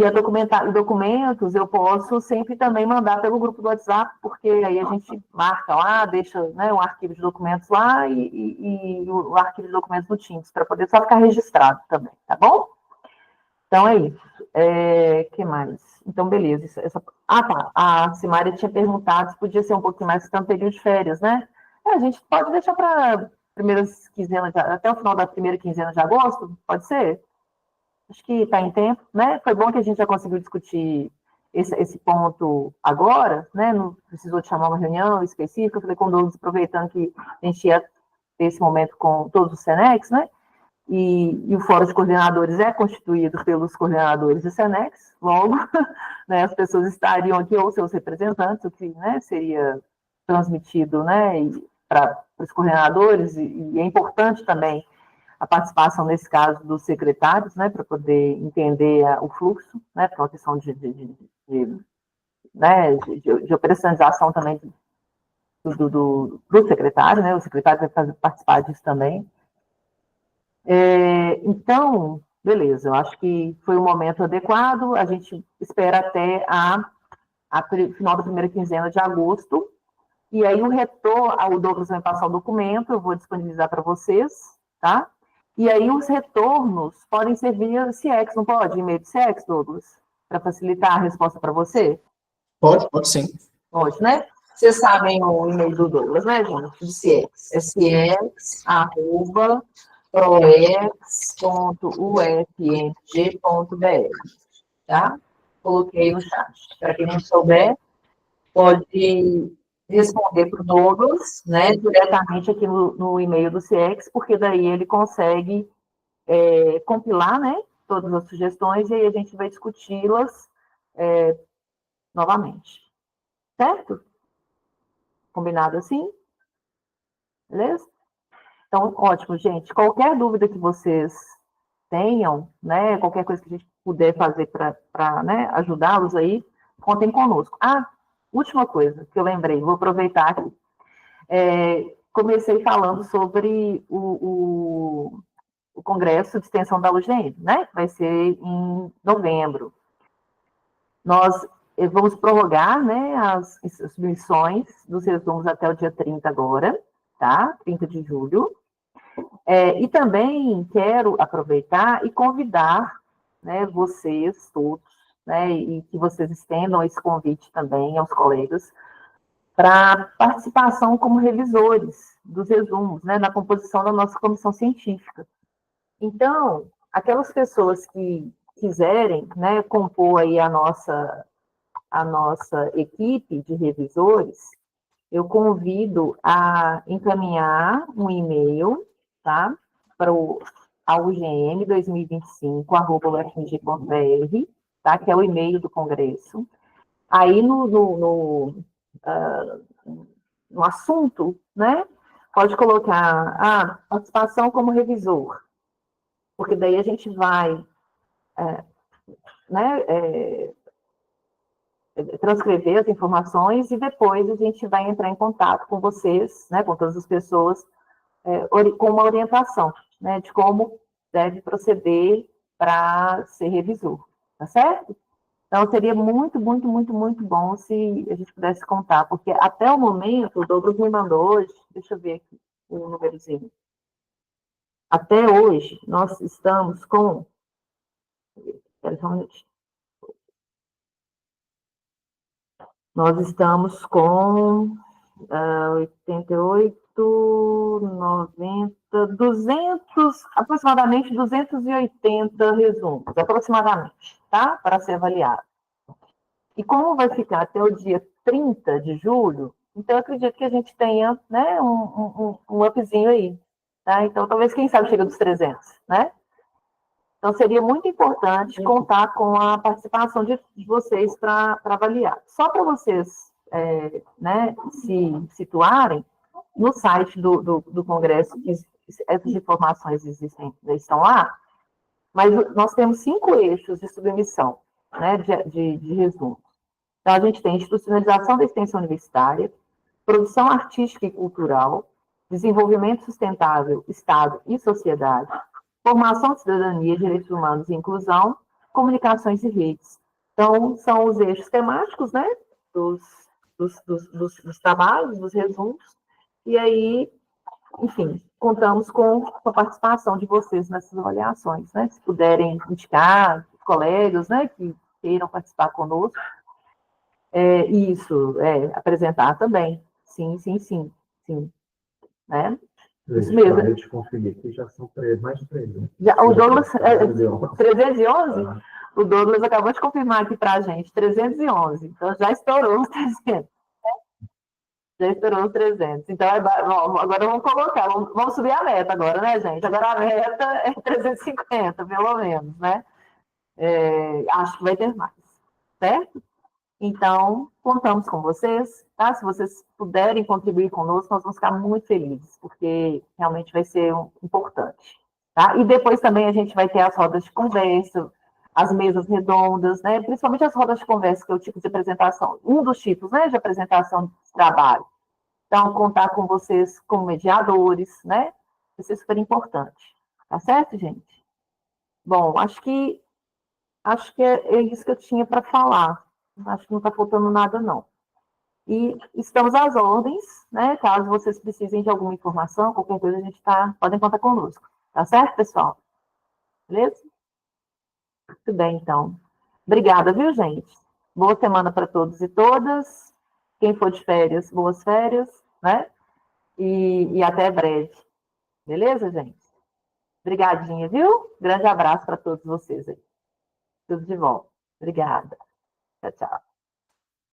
documentos eu posso sempre também mandar pelo grupo do WhatsApp, porque aí a gente marca lá, deixa, né, um arquivo de documentos lá e o arquivo de documentos no Teams, para poder só ficar registrado também, tá bom? Então é isso. Que mais? Então, beleza. Tá. A Simária tinha perguntado se podia ser um pouquinho mais tanto período de férias, né? A gente pode deixar para primeiras quinzenas, até o final da primeira quinzena de agosto, pode ser? Acho que está em tempo, né? Foi bom que a gente já conseguiu discutir esse ponto agora, né? Não precisou de chamar uma reunião específica. Eu falei com o Douglas, aproveitando que a gente ia ter esse momento com todos os Senex, né? E o Fórum de Coordenadores é constituído pelos coordenadores do Senex, logo, né, as pessoas estariam aqui, ou seus representantes, o que, né, seria transmitido, né, para os coordenadores, e é importante também a participação, nesse caso, dos secretários, né, para poder entender o fluxo, né, para uma questão de operacionalização também do secretário, né, o secretário vai participar disso também. Então, beleza, eu acho que foi o momento adequado, a gente espera até final da primeira quinzena de agosto, e aí o Douglas vai passar o documento, eu vou disponibilizar para vocês, tá? E aí os retornos podem ser via CIEX, não pode? E-mail de CIEX, Douglas? Para facilitar a resposta para você? Pode sim. Pode, né? Vocês sabem o e-mail do Douglas, né, gente? De CIEX. É ciex@proex.ufmg.br, tá? Coloquei no chat. Para quem não souber, pode responder para o Douglas, né, diretamente aqui no e-mail do CIEX, porque daí ele consegue compilar, né, todas as sugestões e aí a gente vai discuti-las novamente. Certo? Combinado assim? Beleza? Então, ótimo, gente. Qualquer dúvida que vocês tenham, né, qualquer coisa que a gente puder fazer para né, ajudá-los aí, contem conosco. Última coisa que eu lembrei, vou aproveitar aqui. comecei falando sobre o Congresso de Extensão da UGM, né? Que vai ser em novembro. Nós vamos prorrogar, né, as submissões dos resumos até o dia 30 agora, tá? 30 de julho. E também quero aproveitar e convidar, né, vocês todos, né, e que vocês estendam esse convite também aos colegas, para participação como revisores dos resumos, né, na composição da nossa comissão científica. Então, aquelas pessoas que quiserem, né, compor aí a nossa equipe de revisores, eu convido a encaminhar um e-mail, tá, para o ugm2025@ufmg.br, tá, que é o e-mail do Congresso. Aí no assunto, né, pode colocar participação como revisor, porque daí a gente vai, né, transcrever as informações e depois a gente vai entrar em contato com vocês, né, com todas as pessoas, com uma orientação, né, de como deve proceder para ser revisor, tá certo? Então, seria muito, muito, muito, muito bom se a gente pudesse contar, porque até o momento, o Douglas me mandou hoje, deixa eu ver aqui o númerozinho. Até hoje, nós estamos com... Espera só um minutinho. Nós estamos com 88, 90, 200, aproximadamente 280 resumos, aproximadamente, tá? Para ser avaliado. E como vai ficar até o dia 30 de julho, então eu acredito que a gente tenha, né, um upzinho aí, tá? Então, talvez, quem sabe, chega dos 300, né? Então, seria muito importante contar com a participação de vocês para avaliar. Só para vocês, né, se situarem, no site do Congresso, essas informações estão lá, mas nós temos 5 eixos de submissão, né, de resumo. Então, a gente tem institucionalização da extensão universitária, produção artística e cultural, desenvolvimento sustentável, Estado e sociedade, formação de cidadania, direitos humanos e inclusão, comunicações e redes. Então, são os eixos temáticos, né, dos trabalhos, dos resumos, e aí, enfim, contamos com a participação de vocês nessas avaliações, né, se puderem indicar colegas, né, que queiram participar conosco, apresentar também, sim, né? Isso mesmo. Para a gente conferir aqui, já são mais de 300. O Douglas, 311? O Douglas acabou de confirmar aqui para a gente, 311. Então, já estourou os 300. Já estourou os 300. Então, agora vamos colocar, vamos subir a meta agora, né, gente? Agora a meta é 350, pelo menos, né? Acho que vai ter mais, certo? Então, contamos com vocês, tá? Se vocês puderem contribuir conosco, nós vamos ficar muito felizes, porque realmente vai ser importante, tá? E depois também a gente vai ter as rodas de conversa, as mesas redondas, né? Principalmente as rodas de conversa, que é o tipo de apresentação, um dos tipos, né, de apresentação de trabalho. Então, contar com vocês como mediadores, né? Vai ser super importante. Tá certo, gente? Bom, acho que é isso que eu tinha para falar. Acho que não está faltando nada, não. E estamos às ordens, né? Caso vocês precisem de alguma informação, qualquer coisa, a gente podem contar conosco. Tá certo, pessoal? Beleza? Muito bem, então. Obrigada, viu, gente? Boa semana para todos e todas. Quem for de férias, boas férias, né? E até breve. Beleza, gente? Obrigadinha, viu? Grande abraço para todos vocês aí. Tudo de bom. Obrigada. Tchau, tchau.